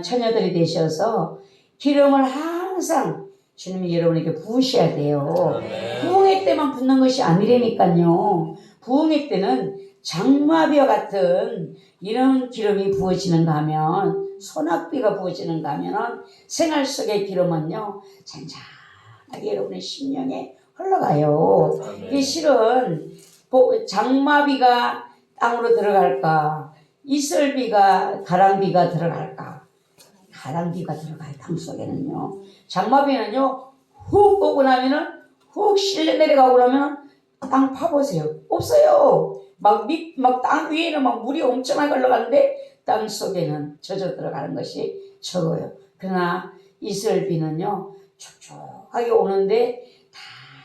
Speaker 3: 처녀들이 되셔서 기름을 항상 주님이 여러분에게 부으셔야 돼요. 부흥회 때만 붓는 것이 아니라니까요. 부흥회 때는 장마비와 같은 이런 기름이 부어지는가 하면 소낙비가 부어지는가 하면 생활 속의 기름은요 잔잔하게 여러분의 심령에 흘러가요. 이게 실은 장마비가 땅으로 들어갈까 이슬비가 가랑비가 들어갈까? 가랑비가 들어가요. 땅 속에는요. 장마비는요 훅 오고 나면은 훅 실려 내려가고 나면 땅 파보세요. 없어요. 막 땅 위에는 막 물이 엄청나게 흘러가는데 땅 속에는 젖어 들어가는 것이 적어요. 그러나 이슬비는요 촉촉하게 오는데 다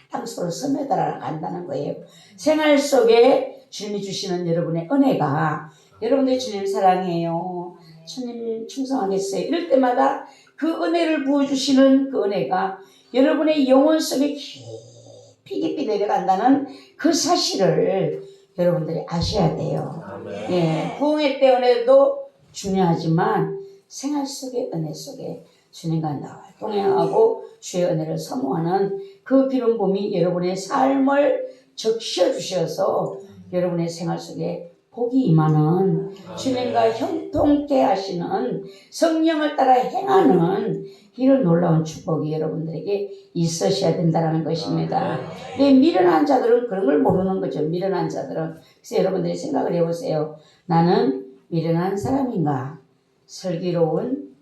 Speaker 3: 땅 속으로 스며들어 간다는 거예요. 생활 속에 주님이 주시는 여러분의 은혜가 여러분들이 주님 사랑해요. 주님 충성하겠어요. 이럴 때마다 그 은혜를 부어주시는 그 은혜가 여러분의 영혼 속에 깊이 내려간다는 그 사실을 여러분들이 아셔야 돼요. 예, 부흥회 때 은혜도 중요하지만 생활 속의 은혜 속에 주님과 나와 동행하고 주의 은혜를 사모하는 그 기름 부음이 여러분의 삶을 적셔 주셔서 여러분의 생활 속에 복이 임하는 주님과 형통케 하시는 성령을 따라 행하는 이런 놀라운 축복이 여러분들에게 있으셔야 된다는 것입니다. 미련한 자들은 그런 걸 모르는 거죠. 미련한 자들은. 그래서 여러분들이 생각을 해보세요. 나는 미련한 사람인가? 슬기로운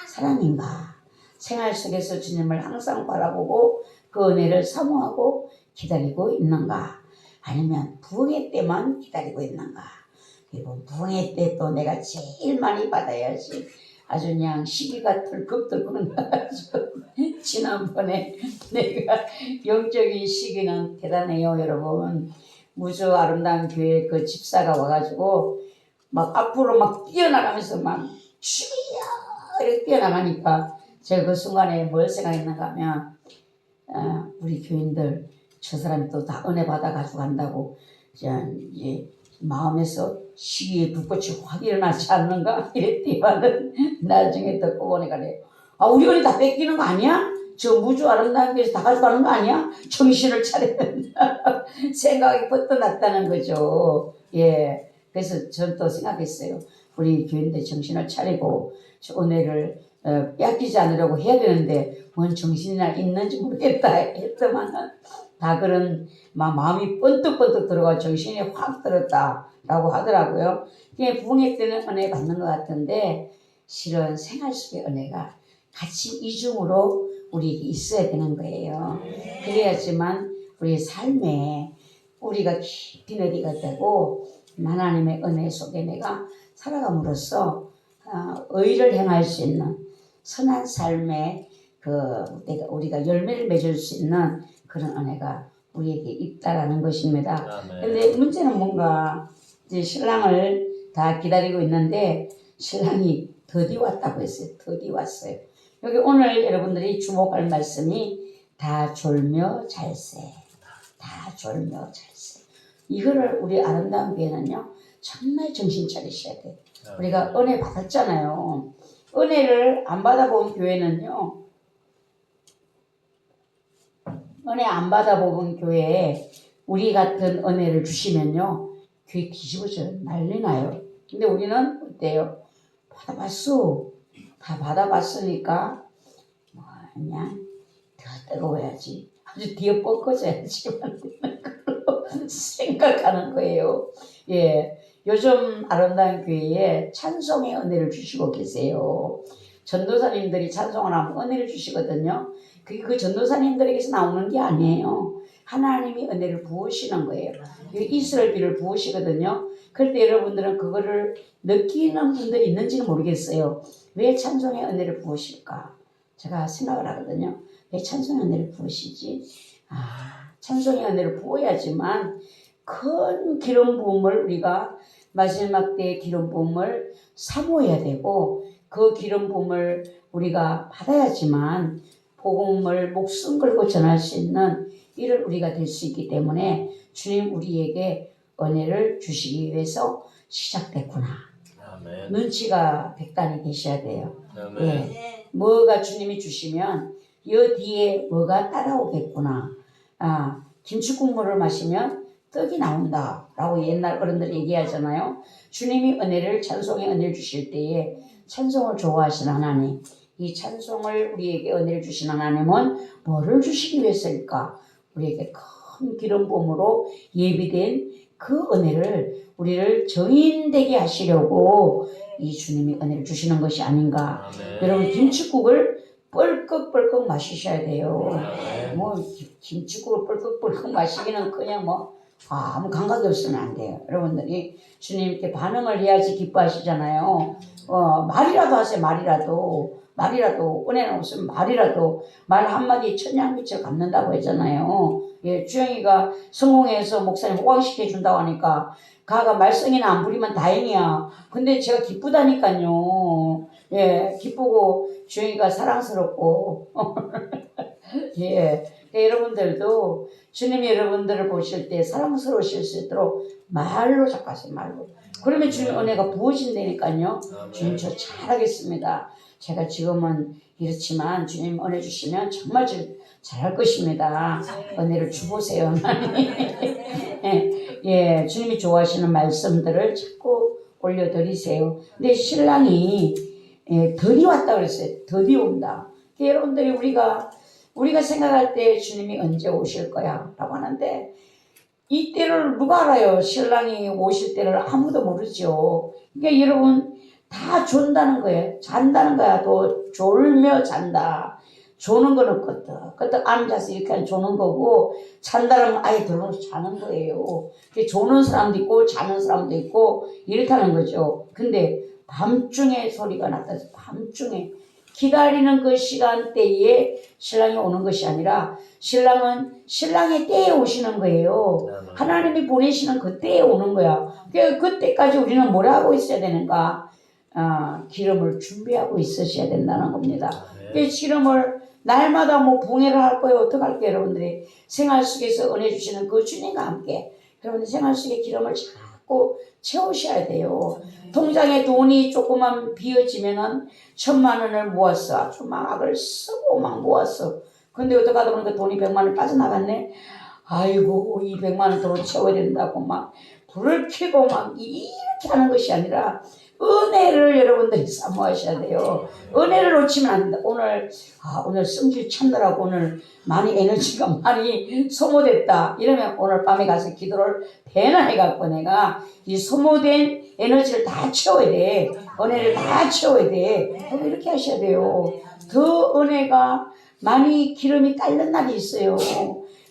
Speaker 3: 사람인가? 생활 속에서 주님을 항상 바라보고 그 은혜를 사모하고 기다리고 있는가? 아니면 부흥회 때만 기다리고 있는가? 그리고 부흥회 때 또 내가 제일 많이 받아야지. 아주 그냥 시기가 덜컥덜컥 나가지고 지난번에 내가 영적인 시기는 대단해요. 여러분 무주 아름다운 교회 그 집사가 와가지고 막 앞으로 막 뛰어나가면서 막 주여 이렇게 뛰어나가니까 제가 그 순간에 뭘 생각했는가 하면 우리 교인들 저 사람이 또 다 은혜 받아가지고 간다고 이제 마음에서 시기의 불꽃이 확 일어나지 않는가 이랬더니만은 나중에 듣고 보니까 그래. 우리 은혜 다 뺏기는 거 아니야? 저 무주 아름다운 교회에서 다 가져가는 거 아니야? 정신을 차려야 된다 생각이 버뜩 났다는 거죠. 예, 그래서 전 또 생각했어요. 우리 교인들 정신을 차리고 저 은혜를 뺏기지 않으려고 해야 되는데 뭔 정신이나 있는지 모르겠다 했더만은 다 그런 마음이 번뜩번뜩 들어가 정신이 확 들었다라고 하더라고요. 부흥회 때는 은혜 받는 것 같은데 실은 생활 속의 은혜가 같이 이중으로 우리에게 있어야 되는 거예요. 그래야지만 우리 삶에 우리가 깊이 내리가 되고 하나님의 은혜 속에 내가 살아감으로써 의를 행할 수 있는 선한 삶에 우리가 열매를 맺을 수 있는 그런 은혜가 우리에게 있다라는 것입니다. 근데 문제는 뭔가 이제 신랑을 다 기다리고 있는데 신랑이 더디 왔다고 했어요. 더디 왔어요. 여기 오늘 여러분들이 주목할 말씀이 다 졸며 잘세. 다 졸며 잘세. 이거를 우리 아름다운 교회는요 정말 정신 차리셔야 돼요. 우리가 은혜 받았잖아요. 은혜를 안 받아본 교회는요, 은혜 안 받아본 교회에 우리 같은 은혜를 주시면요, 교회 뒤집어져요. 난리 나요. 근데 우리는 어때요? 받아봤어. 다 받아봤으니까 뭐 그냥 더 뜨거워야지. 아주 뒤에 뻗어져야지. 생각하는 거예요. 예, 요즘 아름다운 교회에 찬송의 은혜를 주시고 계세요. 전도사님들이 찬송을 하면 은혜를 주시거든요. 그게 그 전도사님들에게서 나오는 게 아니에요. 하나님이 은혜를 부으시는 거예요. 이스라엘비를 부으시거든요. 그럴 때 여러분들은 그거를 느끼는 분들이 있는지는 모르겠어요. 왜 찬송의 은혜를 부으실까? 제가 생각을 하거든요. 왜 찬송의 은혜를 부으시지? 찬송의 은혜를 부어야지만 큰 기름 부음을 우리가 마지막 때의 기름 부음을 사모해야 되고, 그 기름 부음을 우리가 받아야지만 복음을 목숨 걸고 전할 수 있는 일을 우리가 될 수 있기 때문에 주님 우리에게 은혜를 주시기 위해서 시작됐구나.
Speaker 2: 아멘.
Speaker 3: 눈치가 백단이 되셔야 돼요.
Speaker 2: 아멘.
Speaker 3: 예.
Speaker 4: 네.
Speaker 3: 뭐가 주님이 주시면 이 뒤에 뭐가 따라오겠구나. 김치국물을 마시면 떡이 나온다 라고 옛날 어른들이 얘기하잖아요. 주님이 은혜를, 찬송의 은혜를 주실 때에 찬송을 좋아하시는 하나님, 이 찬송을 우리에게 은혜를 주신 하나님은 뭐를 주시기 위해서일까? 우리에게 큰 기름 부음으로 예비된 그 은혜를 우리를 정인되게 하시려고 이 주님이 은혜를 주시는 것이 아닌가.
Speaker 2: 아멘.
Speaker 3: 여러분, 김치국을 뻘컥뻘컥 마시셔야 돼요.
Speaker 2: 아멘.
Speaker 3: 뭐 김치국을 뻘컥뻘컥 마시기는 그냥 뭐 아무 감각이 없으면 안 돼요. 여러분들이 주님께 반응을 해야지 기뻐하시잖아요. 말이라도 하세요. 말이라도 은혜는 없으면 말이라도, 말 한마디 천냥빛을 갚는다고 했잖아요. 예, 주영이가 성공해서 목사님 호강시켜 준다고 하니까 가가 말썽이나 안 부리면 다행이야. 근데 제가 기쁘다니까요. 예, 기쁘고 주영이가 사랑스럽고 예, 그러니까 여러분들도 주님이 여러분들을 보실 때 사랑스러우실 수 있도록 말로 작가하세요. 말로. 그러면 주님 은혜가 부어진다니까요. 주님 저 잘하겠습니다. 제가 지금은 이렇지만 주님 은혜 주시면 정말 잘할 것입니다. 은혜를 주보세요. 예, 주님이 좋아하시는 말씀들을 자꾸 올려드리세요. 근데 신랑이 덜이 왔다 그랬어요. 덜이 온다. 그러니까 여러분들이 우리가 생각할 때 주님이 언제 오실 거야 라고 하는데, 이 때를 누가 알아요? 신랑이 오실 때를 아무도 모르죠. 그러니까 여러분 다 존다는 거예요. 잔다는 거야. 또 졸며 잔다. 조는 거는 끄떡끄떡 앉아서 이렇게 조는 거고, 잔다는 건 아예 들어서 자는 거예요. 조는 사람도 있고 자는 사람도 있고 이렇다는 거죠. 근데 밤중에 소리가 났다. 밤중에 기다리는 그 시간대에 신랑이 오는 것이 아니라 신랑은 신랑의 때에 오시는 거예요. 하나님이 보내시는 그 때에 오는 거야. 그때까지 우리는 뭘 하고 있어야 되는가? 기름을 준비하고 있으셔야 된다는 겁니다. 기름을 날마다 뭐 봉해를 할 거예요. 어떡할 거예요? 여러분들이 생활 속에서 은혜 주시는 그 주님과 함께 여러분들 생활 속에 기름을 자꾸 채우셔야 돼요. 통장에 돈이 조금만 비어지면은 1,000만 원을 모았어. 아주 막 악을 쓰고 막 모았어. 근데 어떡하다 보니까 돈이 100만 원 빠져나갔네. 아이고, 이 100만 원 돈을 채워야 된다고 막 불을 켜고 막 이렇게 하는 것이 아니라 은혜를 여러분들이 사모하셔야 돼요. 은혜를 놓치면 안 된다. 오늘 성질 참느라고 오늘 많이 에너지가 많이 소모됐다. 이러면 오늘 밤에 가서 기도를 배나 해갖고 내가 이 소모된 에너지를 다 채워야 돼. 은혜를 다 채워야 돼. 이렇게 하셔야 돼요. 더 은혜가 많이 기름이 깔는 날이 있어요.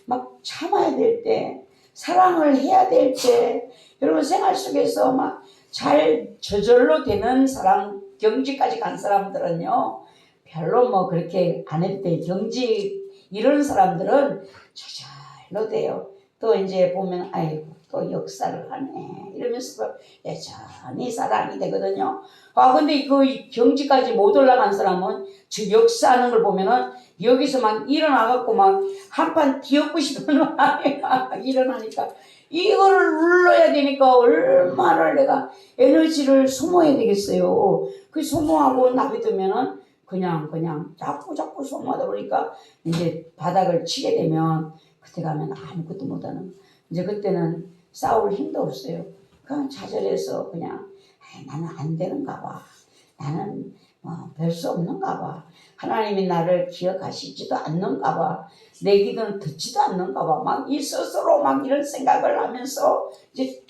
Speaker 3: 막 참아야 될 때, 사랑을 해야 될 때, 여러분 생활 속에서 막 잘 저절로 되는 사람, 경지까지 간 사람들은요, 별로 뭐 그렇게 안 해도 돼. 경지 이런 사람들은 저절로 돼요. 또 이제 보면 아이고 또 역사를 하네 이러면서 여전히 사랑이 되거든요. 근데 그 경지까지 못 올라간 사람은 저 역사하는 걸 보면은 여기서 막 일어나갖고 막 한판 뒤엎고 싶은 마음이 막 일어나니까 이거를 눌러야 되니까 얼마나 내가 에너지를 소모해야 되겠어요. 그 소모하고 놔두면은 그냥 자꾸 소모하다 보니까 이제 바닥을 치게 되면 그때 가면 아무것도 못하는, 이제 그때는 싸울 힘도 없어요. 그냥 좌절해서 그냥 나는 안 되는가 봐. 나는 별 수 없는가 봐. 하나님이 나를 기억하시지도 않는가 봐. 내 기도는 듣지도 않는가 봐. 막 이 스스로 막 이런 생각을 하면서 이제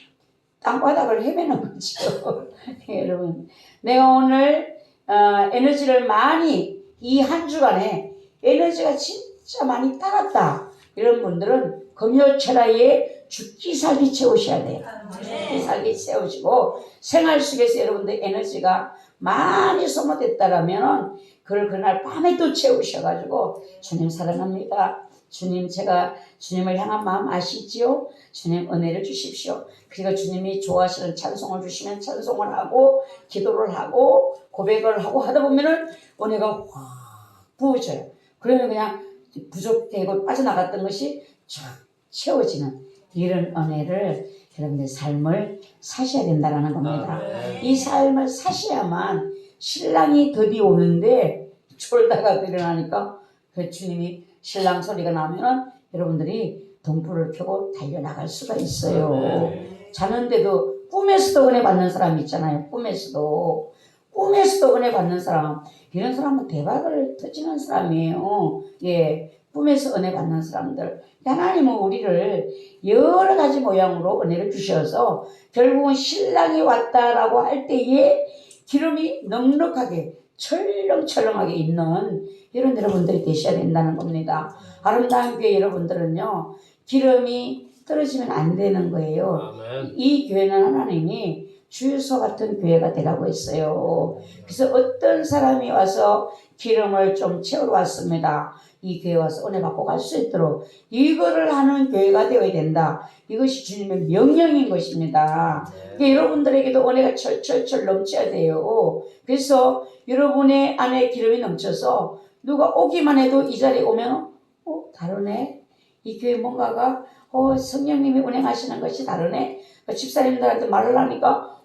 Speaker 3: 땅바닥을 헤매는 거죠. 여러분, 내가 오늘 에너지를 많이, 이 한 주간에 에너지가 진짜 많이 따랐다, 이런 분들은 금요철야에 죽기 살기 채우셔야 돼요. 죽기 살기 채우시고, 생활 속에서 여러분들 에너지가 많이 소모됐다라면 그걸 그날 밤에 또 채우셔가지고, 주님 사랑합니다, 주님 제가 주님을 향한 마음 아시지요? 주님 은혜를 주십시오. 그리고 주님이 좋아하시는 찬송을 주시면 찬송을 하고 기도를 하고 고백을 하고 하다 보면은 은혜가 확 부어져요. 그러면 그냥 부족되고 빠져나갔던 것이 쫙 채워지는 이런 은혜를 여러분들 삶을 사셔야 된다는 겁니다. 이 삶을 사셔야만 신랑이 드디어 오는데 졸다가 일어나니까 그 주님이 신랑 소리가 나면은 여러분들이 동불을 켜고 달려나갈 수가 있어요. 자는데도 꿈에서도 은혜 받는 사람 있잖아요. 꿈에서도 은혜 받는 사람, 이런 사람은 대박을 터지는 사람이에요. 예, 꿈에서 은혜 받는 사람들. 하나님은 우리를 여러 가지 모양으로 은혜를 주셔서 결국은 신랑이 왔다라고 할 때에 기름이 넉넉하게 철렁철렁하게 있는 이런 여러분들이 되셔야 된다는 겁니다. 아름다운 교회 여러분들은요, 기름이 떨어지면 안 되는 거예요.
Speaker 2: 아멘.
Speaker 3: 이 교회는 하나님이 주유소 같은 교회가 되라고 했어요. 그래서 어떤 사람이 와서 기름을 좀 채우러 왔습니다. 이 교회 와서 은혜 받고 갈 수 있도록 이거를 하는 교회가 되어야 된다. 이것이 주님의 명령인 것입니다. 그러니까 여러분들에게도 은혜가 철철철 넘쳐야 돼요. 그래서 여러분의 안에 기름이 넘쳐서 누가 오기만 해도 이 자리에 오면 다르네. 이 교회 뭔가가 성령님이 운행하시는 것이 다르네. 집사님들한테 말을 하니까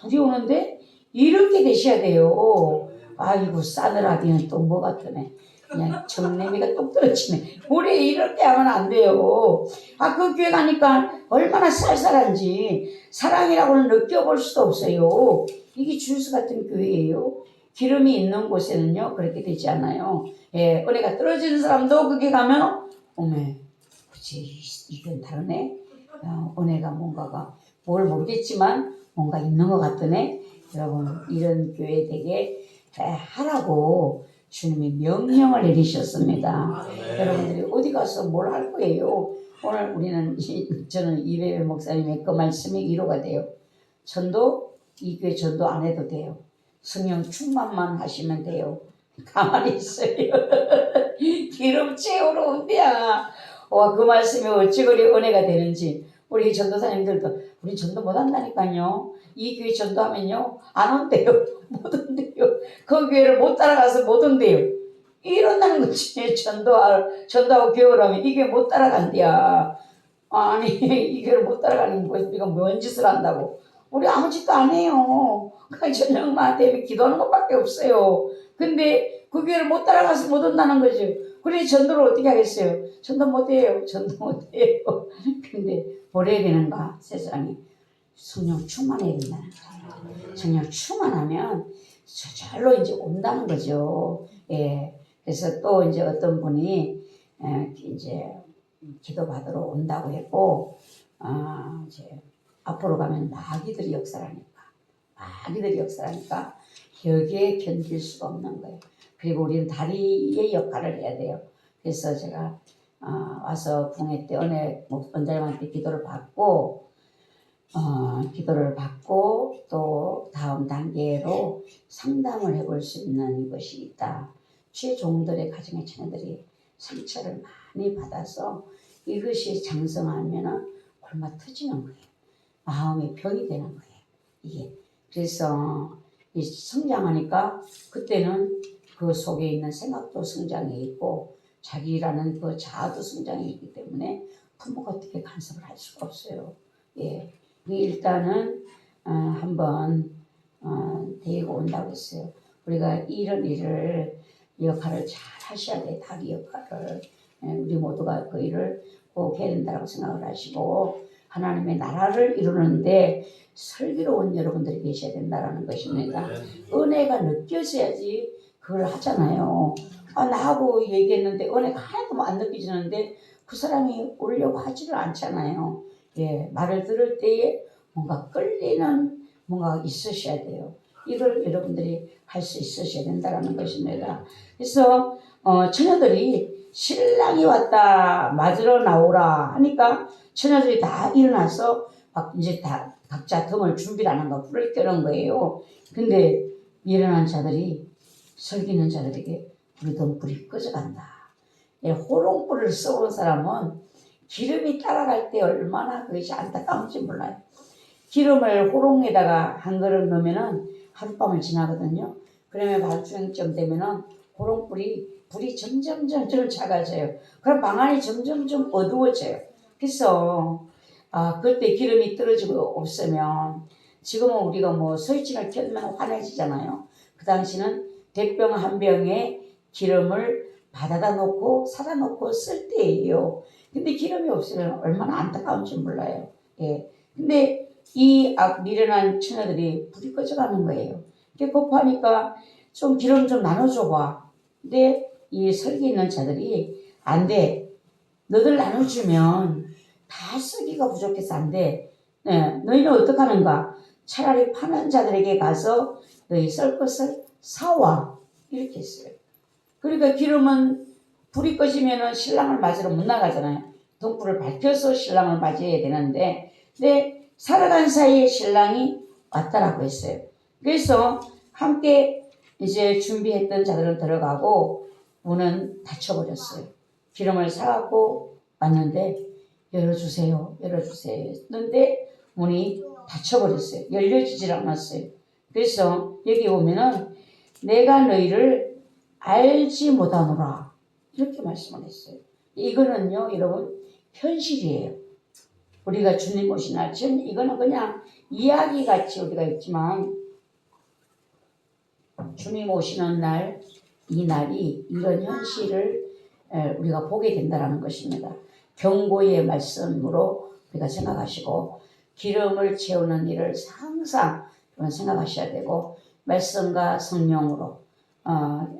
Speaker 3: 불이 오는데, 이렇게 되셔야 돼요. 아이고 싸늘하기는 또 뭐 같으네. 그냥 정내미가 뚝 떨어지네. 우리 이렇게 하면 안 돼요. 그 교회 가니까 얼마나 쌀쌀한지 사랑이라고는 느껴볼 수도 없어요. 이게 주유소 같은 교회예요. 기름이 있는 곳에는요 그렇게 되지 않아요. 예, 은혜가 떨어지는 사람도 거기 가면 어메, 그치, 이건 다르네. 은혜가 뭔가가 뭘 모르겠지만 뭔가 있는 것 같더네. 여러분, 이런 교회 되게 하라고 주님이 명령을 내리셨습니다. 여러분들이 어디 가서 뭘 할 거예요? 오늘 우리는 저는 이배배 목사님의 그 말씀이 위로가 돼요. 전도, 이 교회 전도 안 해도 돼요. 성령 충만만 하시면 돼요. 가만히 있어요. 기름 채우러 온대야. 그 말씀이 어찌 그리 은혜가 되는지. 우리 전도사님들도 우리 전도 못한다니까요. 이 교회 전도하면요 안 온대요. 못 온대요. 그 교회를 못 따라가서 못 온대요. 이런다는 거지. 전도하고 교회를 하면 이 교회 못 따라간대야. 아니 이 교회를 못 따라가는 거 우리가 뭔 짓을 한다고. 우리 아무 짓도 안 해요. 그냥 저녁만 되면 기도하는 것밖에 없어요. 근데 그 교회를 못 따라가서 못 온다는 거죠. 그래 전도를 어떻게 하겠어요? 전도 못해요. 근데 뭘 해야 되는가? 세상에 성령 충만해야 된다는 거예요. 성령 충만하면 저절로 이제 온다는 거죠. 예. 그래서 또 이제 어떤 분이 이제 기도 받으러 온다고 했고, 이제 앞으로 가면 마귀들이 역사하니까 여기에 견딜 수가 없는 거예요. 그리고 우리는 다리의 역할을 해야 돼요. 그래서 제가 와서 붕회 때 은혜 원장님한테 기도를 받고 또 다음 단계로 상담을 해볼 수 있는 것이 있다. 주의 종들의 가정의 자녀들이 상처를 많이 받아서 이것이 장성하면 골마 터지는 거예요. 마음의 병이 되는 거예요. 이게. 그래서 이 성장하니까 그때는 그 속에 있는 생각도 성장해 있고 자기라는 그 자아도 성장해 있기 때문에 부모가 어떻게 간섭을 할 수가 없어요. 예, 일단은 한번 데리고 온다고 했어요. 우리가 이런 일을 역할을 잘 하셔야 돼. 닭이 역할을 우리 모두가 그 일을 꼭 해야 된다고 생각을 하시고 하나님의 나라를 이루는데 슬기로운 여러분들이 계셔야 된다는 것입니다. 은혜가 느껴져야지 그걸 하잖아요. 나하고 얘기했는데 은혜가 하나도 안 느껴지는데 그 사람이 오려고 하지를 않잖아요. 예, 말을 들을 때에 뭔가 끌리는 뭔가 있으셔야 돼요. 이걸 여러분들이 할 수 있으셔야 된다는 것입니다. 그래서 처녀들이 신랑이 왔다 맞으러 나오라 하니까 처녀들이 다 일어나서 막 이제 다 각자 등을 준비를 하는 거 불을 끄는 거예요. 근데 일어난 자들이 설기는 자들에게 우리 등불이 꺼져간다. 호롱불을 써온 사람은 기름이 따라갈 때 얼마나 그것이 안타까운지 몰라요. 기름을 호롱에다가 한 그릇 넣으면은 하룻밤을 지나거든요. 그러면 밤중쯤 되면은 불이 점점 작아져요. 그럼 방 안이 점점 어두워져요. 그래서 그때 기름이 떨어지고 없으면 지금은 우리가 뭐 스위치를 켜면 환해지잖아요. 그 당시는 대병 한 병에 기름을 받아다 놓고 사다 놓고 쓸 때예요. 근데 기름이 없으면 얼마나 안타까운지 몰라요. 예. 근데 이 미련한 처녀들이 불이 꺼져가는 거예요. 이렇게 급하니까 좀 기름 좀 나눠줘봐. 근데 이 설기 있는 자들이 안 돼. 너들 나눠주면 다 쓰기가 부족해서 안 돼. 네, 너희는 어떡하는가? 차라리 파는 자들에게 가서 너희 썰 것을 사와. 이렇게 했어요. 그러니까 기름은 불이 꺼지면 신랑을 맞으러 못 나가잖아요. 등불을 밝혀서 신랑을 맞이해야 되는데 근데 살아간 사이에 신랑이 왔다라고 했어요. 그래서 함께 이제 준비했던 자들은 들어가고 문은 닫혀버렸어요. 기름을 사갖고 왔는데 열어주세요. 했는데 문이 닫혀버렸어요. 열려지질 않았어요. 그래서 여기 오면은 내가 너희를 알지 못하노라 이렇게 말씀을 했어요. 이거는요 여러분 현실이에요. 우리가 주님 오신 날 이거는 그냥 이야기같이 우리가 있지만 주님 오시는 날 이 날이 이런 현실을 우리가 보게 된다는 것입니다. 경고의 말씀으로 우리가 생각하시고 기름을 채우는 일을 항상 생각하셔야 되고 말씀과 성령으로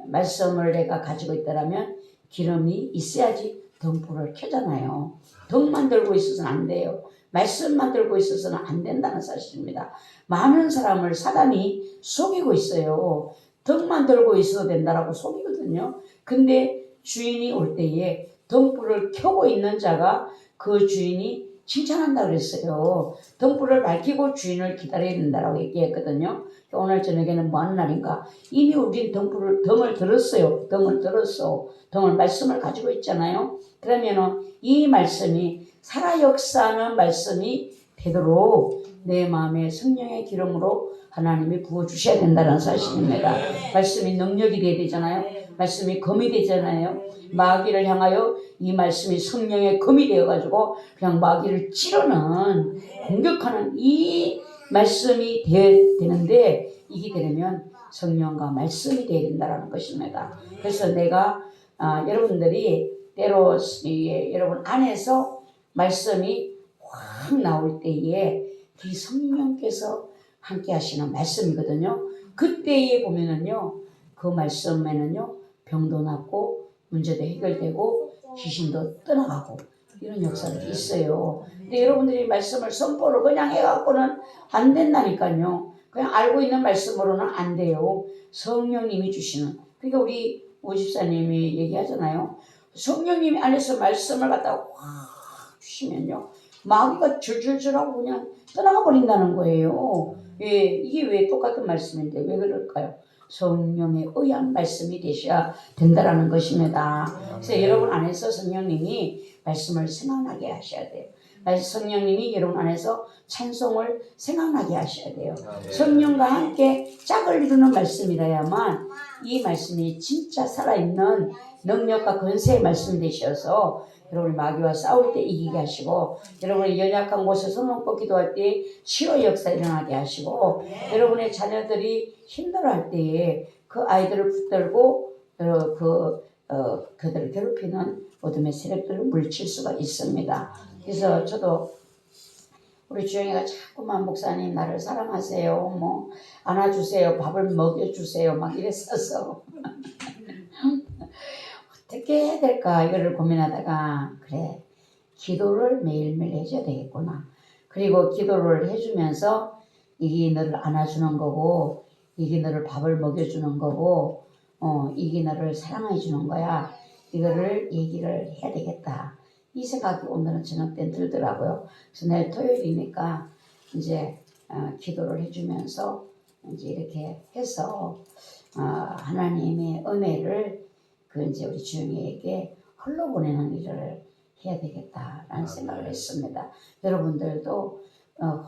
Speaker 3: 말씀을 내가 가지고 있다면 기름이 있어야지 등불을 켜잖아요. 등만 들고 있어서는 안 돼요. 말씀만 들고 있어서는 안 된다는 사실입니다. 많은 사람을 사단이 속이고 있어요. 등만 들고 있어도 된다라고 속이거든요. 근데 주인이 올 때에 등불을 켜고 있는 자가 그 주인이 칭찬한다 그랬어요. 등불을 밝히고 주인을 기다려야 된다라고 얘기했거든요. 오늘 저녁에는 뭐 하는 날인가? 이미 우린 등을 들었어요. 등을 말씀을 가지고 있잖아요. 그러면은 이 말씀이 살아 역사하는 말씀이 되도록 내 마음에 성령의 기름으로 하나님이 부어주셔야 된다는 사실입니다. 말씀이 능력이 돼야 되잖아요. 말씀이 검이 되잖아요. 마귀를 향하여 이 말씀이 성령의 검이 되어가지고 그냥 마귀를 찌르는 공격하는 이 말씀이 되는데 이게 되려면 성령과 말씀이 되어야 된다는 것입니다. 그래서 내가 여러분들이 때로 여러분 안에서 말씀이 확 나올 때에 그 성령께서 함께 하시는 말씀이거든요. 그때에 보면은요, 그 말씀에는요, 병도 낫고, 문제도 해결되고, 귀신도 떠나가고, 이런 역사들이 있어요. 근데 여러분들이 말씀을 선포를 그냥 해갖고는 안 된다니까요. 그냥 알고 있는 말씀으로는 안 돼요. 성령님이 주시는. 그러니까 우리 오집사님이 얘기하잖아요. 성령님이 안에서 말씀을 갖다가 확 주시면요. 마귀가 줄줄줄하고 그냥 떠나가 버린다는 거예요. 예, 이게 왜 똑같은 말씀인데 왜 그럴까요? 성령의 의한 말씀이 되셔야 된다는 것입니다. 그래서 여러분 안에서 성령님이 말씀을 생각나게 하셔야 돼요. 성령님이 여러분 안에서 찬송을 생각나게 하셔야 돼요. 성령과 함께 짝을 이루는 말씀이라야만 이 말씀이 진짜 살아있는 능력과 권세의 말씀이 되셔서 여러분이 마귀와 싸울 때 이기게 하시고 여러분이 연약한 곳에 손 얹고 기도할 때 치료 역사 일어나게 하시고 여러분의 자녀들이 힘들어할 때에 그 아이들을 붙들고 그들을 괴롭히는 어둠의 세력들을 물칠 수가 있습니다. 그래서 저도 우리 주영이가 자꾸만 목사님 나를 사랑하세요, 뭐 안아주세요, 밥을 먹여주세요 막 이랬어서 어떻게 해야 될까 이거를 고민하다가 그래 기도를 매일매일 해줘야 되겠구나. 그리고 기도를 해주면서 이게 너를 안아주는 거고 이게 너를 밥을 먹여주는 거고 이게 너를 사랑해 주는 거야. 이거를 얘기를 해야 되겠다. 이 생각이 오늘은 저녁 때 들더라고요. 그래서 내일 토요일이니까 이제 기도를 해주면서 이제 이렇게 해서 하나님의 은혜를 이제 우리 주영이에게 흘러보내는 일을 해야 되겠다라는 생각을 했습니다. 여러분들도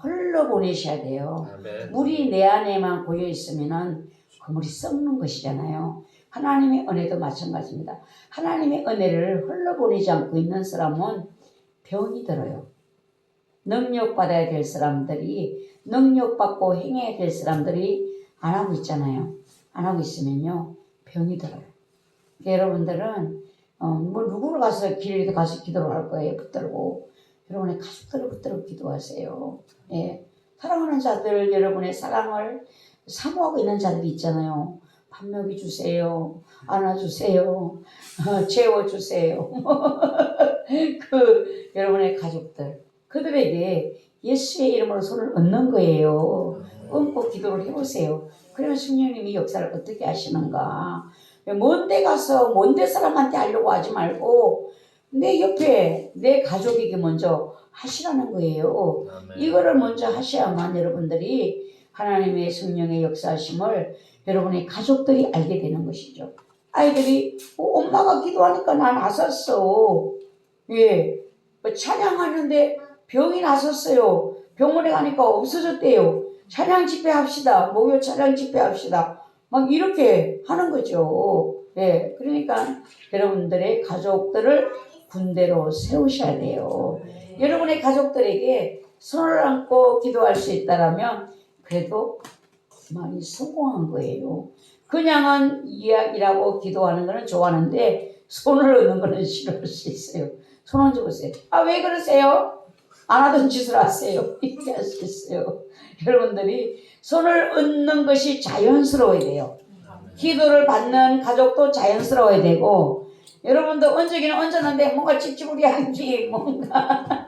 Speaker 3: 흘러보내셔야 돼요. 물이 내 안에만 고여 있으면은 그 물이 썩는 것이잖아요. 하나님의 은혜도 마찬가지입니다. 하나님의 은혜를 흘러보내지 않고 있는 사람은 병이 들어요. 능력받아야 될 사람들이 능력받고 행해야 될 사람들이 안 하고 있잖아요. 안 하고 있으면요 병이 들어요. 여러분들은 뭐 누구를 가서 길에 가서 기도를 할 거예요. 붙들고 여러분의 가족들을 붙들고 기도하세요. 예. 사랑하는 자들 여러분의 사랑을 사모하고 있는 자들이 있잖아요. 밥 먹여주세요. 안아주세요. 재워주세요. 여러분의 가족들 그들에게 예수의 이름으로 손을 얹는 거예요. 얹고 기도를 해보세요. 그러면 성령님이 역사를 어떻게 하시는가. 먼데 가서 먼데 사람한테 하려고 하지 말고 내 옆에 내 가족에게 먼저 하시라는 거예요. 이거를 먼저 하셔야만 여러분들이 하나님의 성령의 역사하심을 여러분의 가족들이 알게 되는 것이죠. 아이들이 엄마가 기도하니까 나 나섰어. 예, 찬양하는데 병이 나섰어요. 병원에 가니까 없어졌대요. 찬양 집회 합시다. 목요 찬양 집회 합시다. 막 이렇게 하는 거죠. 예, 그러니까 여러분들의 가족들을 군대로 세우셔야 돼요. 여러분의 가족들에게 손을 얹고 기도할 수 있다라면 그래도 많이 성공한 거예요. 그냥은 이야기라고 기도하는 거는 좋아하는데 손을 얹는 거는 싫어할 수 있어요. 손 얹어보세요. 아, 왜 그러세요? 안 하던 짓을 하세요. 이렇게 할 수 있어요. 여러분들이 손을 얹는 것이 자연스러워야 돼요. 기도를 받는 가족도 자연스러워야 되고 여러분도 얹기는 얹었는데 뭔가 찝찝우리한지 뭔가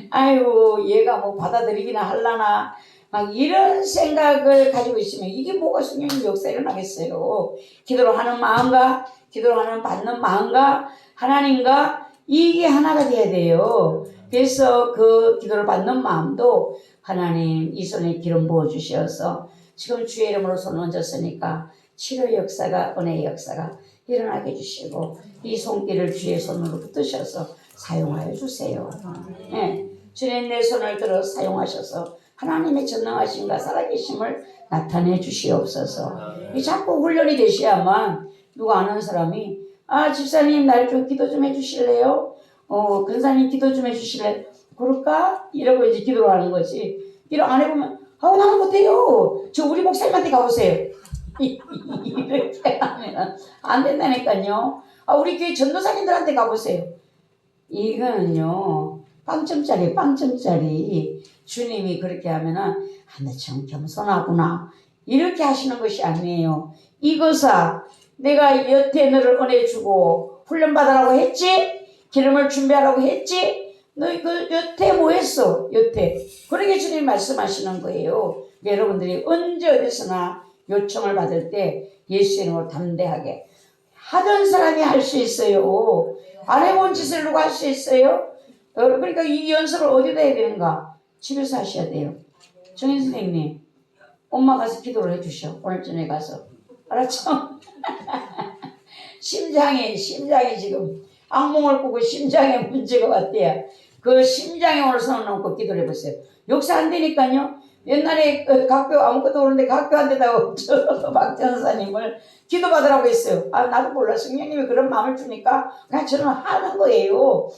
Speaker 3: 아이고 얘가 뭐 받아들이기나 할라나 막 이런 생각을 가지고 있으면 이게 뭐가 성령의 역사 일어나겠어요. 기도를 하는 마음과 기도를 하는 받는 마음과 하나님과 이게 하나가 돼야 돼요. 그래서 그 기도를 받는 마음도 하나님 이 손에 기름 부어주셔서 지금 주의 이름으로 손을 얹었으니까 치료 역사가 은혜의 역사가 일어나게 해주시고 이 손길을 주의 손으로 붙드셔서 사용하여 주세요. 네. 주님 내 손을 들어 사용하셔서 하나님의 전능하심과 살아계심을 나타내 주시옵소서. 이 자꾸 훈련이 되셔야만 누가 아는 사람이 아 집사님 날 좀 기도 좀 해주실래요? 근사님 기도 좀 해주실래요? 그럴까? 이러고 이제 기도를 하는 거지. 기도 안 해보면 나는 못해요. 저 우리 목사님한테 가보세요. 이렇게 하면 안 된다니까요. 우리 교회 전도사님들한테 가보세요. 이거는요 빵점짜리 주님이 그렇게 하면은 나 참 겸손하구나 이렇게 하시는 것이 아니에요. 이거사 내가 여태 너를 은혜주고 훈련받으라고 했지? 기름을 준비하라고 했지? 너 그 여태 뭐 했어? 여태 그렇게 주님 말씀하시는 거예요. 여러분들이 언제 어디서나 요청을 받을 때 예수 이름으로 담대하게 하던 사람이 할 수 있어요. 안 해본 짓을 누가 할 수 있어요? 그러니까 이 연습을 어디다 해야 되는가? 집에서 하셔야 돼요. 정인 선생님 엄마 가서 기도를 해주셔. 오늘 저녁에 가서 알았죠? 심장이 지금 악몽을 꾸고 심장에 문제가 왔대요. 그 심장에 오늘 손을 얹고 기도를 해보세요. 역사 안 되니까요. 옛날에 그 각교 아무것도 모르는데 각교한테다가 저 박전사님을 기도받으라고 했어요. 아 나도 몰라. 성령님이 그런 마음을 주니까 그냥 저는 하는 거예요.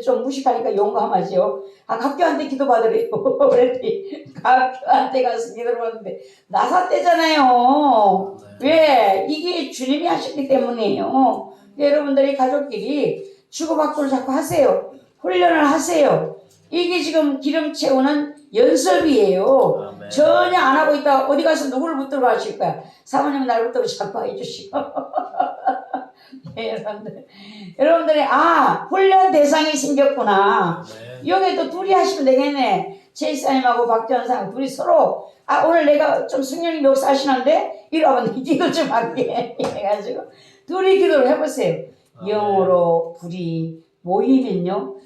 Speaker 3: 좀 무식하니까 용감하죠. 아 각교한테 기도받으래요. 그랬더니 각교한테 가서 기도를 받는데 나사 때잖아요. 왜? 이게 주님이 하셨기 때문이에요. 여러분들이 가족끼리 주고받고를 자꾸 하세요. 훈련을 하세요. 이게 지금 기름 채우는 연습이에요.
Speaker 2: 아멘.
Speaker 3: 전혀 안 하고 있다가 어디 가서 누구를 붙들고 하실 거야. 사모님 날 붙들고 자꾸 해주시고. 네, 여러분들이 훈련 대상이 생겼구나.
Speaker 2: 네.
Speaker 3: 여기도 둘이 하시면 되겠네. 제이사님하고 박전상 둘이 서로 오늘 내가 좀 성령님 역사하시는데 이리 와봐 네 기도 좀 할게 해가지고 둘이 기도를 해보세요.
Speaker 2: 아멘.
Speaker 3: 영으로 불이 모이면요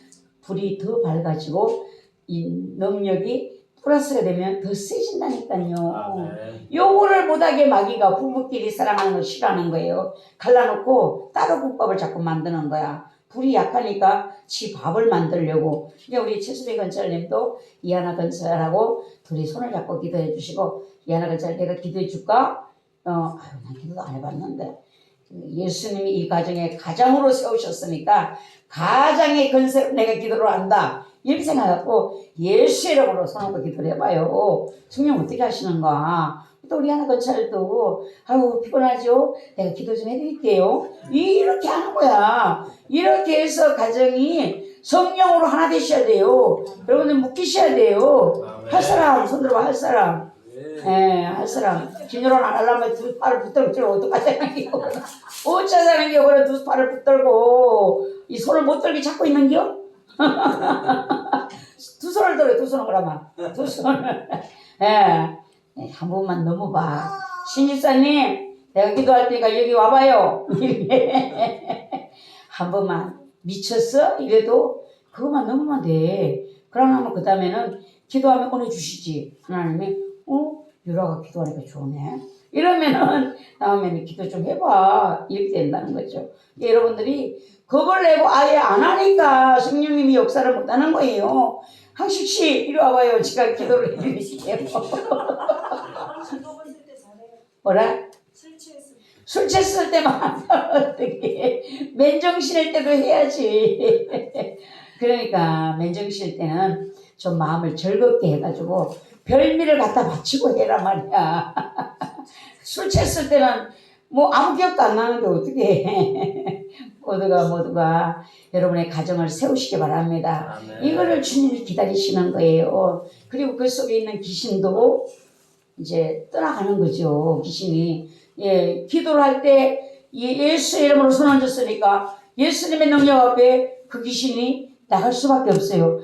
Speaker 3: 불이 더 밝아지고 이 능력이 플러스가 되면 더 세진다니까요.
Speaker 2: 아멘.
Speaker 3: 요거를 못하게 마귀가 부부끼리 사랑하는 걸 싫어하는 거예요. 갈라놓고 따로 국밥을 자꾸 만드는 거야. 불이 약하니까 지 밥을 만들려고. 그러니까 우리 최수배 건설님도 이하나 건설하고 둘이 손을 잡고 기도해 주시고 이하나 건설 내가 기도해 줄까? 난 기도도 안 해봤는데 예수님이 이 가정에 가장으로 세우셨으니까 가장의 건설 내가 기도를 한다. 이렇게 생각하고 예수의 이름으로 손을 기도를 해봐요. 성령 어떻게 하시는가? 또 우리 하나 건설도 피곤하죠? 내가 기도 좀 해드릴게요. 이렇게 하는 거야. 이렇게 해서 가정이 성령으로 하나 되셔야 돼요. 여러분들 묶이셔야 돼요.
Speaker 2: 아멘.
Speaker 3: 할 사람 손 들어봐. 할 사람.
Speaker 2: 네.
Speaker 3: 할 사람. 김여론 안 하려면 두 팔을 붙들고 저를 어떡하자는 게요. 어쩌자는 게요. 그래 두 팔을 붙들고 이 손을 못 들게 잡고 있는 게요. 두 손을 들어. 두 손을 그러면. 두 손을. 한 번만 넘어봐. 신집사님 내가 기도할 테니까 여기 와봐요. 한 번만 미쳤어? 이래도 그것만 넘으면 돼. 그러면 그 다음에는 기도하면 꺼내주시지. 하나님이 유라가 기도하니까 좋네. 이러면은 다음에는 기도 좀 해봐. 이렇게 된다는 거죠. 여러분들이 겁을 내고 아예 안 하니까 성령님이 역사를 못하는 거예요. 항식씨 이리 와봐요. 제가 기도를 해드릴게요.
Speaker 4: 먹었을 때 잘해요.
Speaker 3: 뭐라?
Speaker 4: 술 취했을 때.
Speaker 3: 술 취했을 때만 어떻게 맨정신일 때도 해야지. 그러니까 맨정신일 때는 좀 마음을 즐겁게 해가지고 별미를 갖다 바치고 해라 말이야. 술 취했을 때는 뭐 아무 기억도 안 나는데 어떻게 해. 모두가 여러분의 가정을 세우시기 바랍니다.
Speaker 2: 아멘.
Speaker 3: 이거를 주님이 기다리시는 거예요. 그리고 그 속에 있는 귀신도 이제 떠나가는 거죠. 귀신이. 기도를 할 때 예수의 이름으로 손 얹었으니까 예수님의 능력 앞에 그 귀신이 나갈 수밖에 없어요.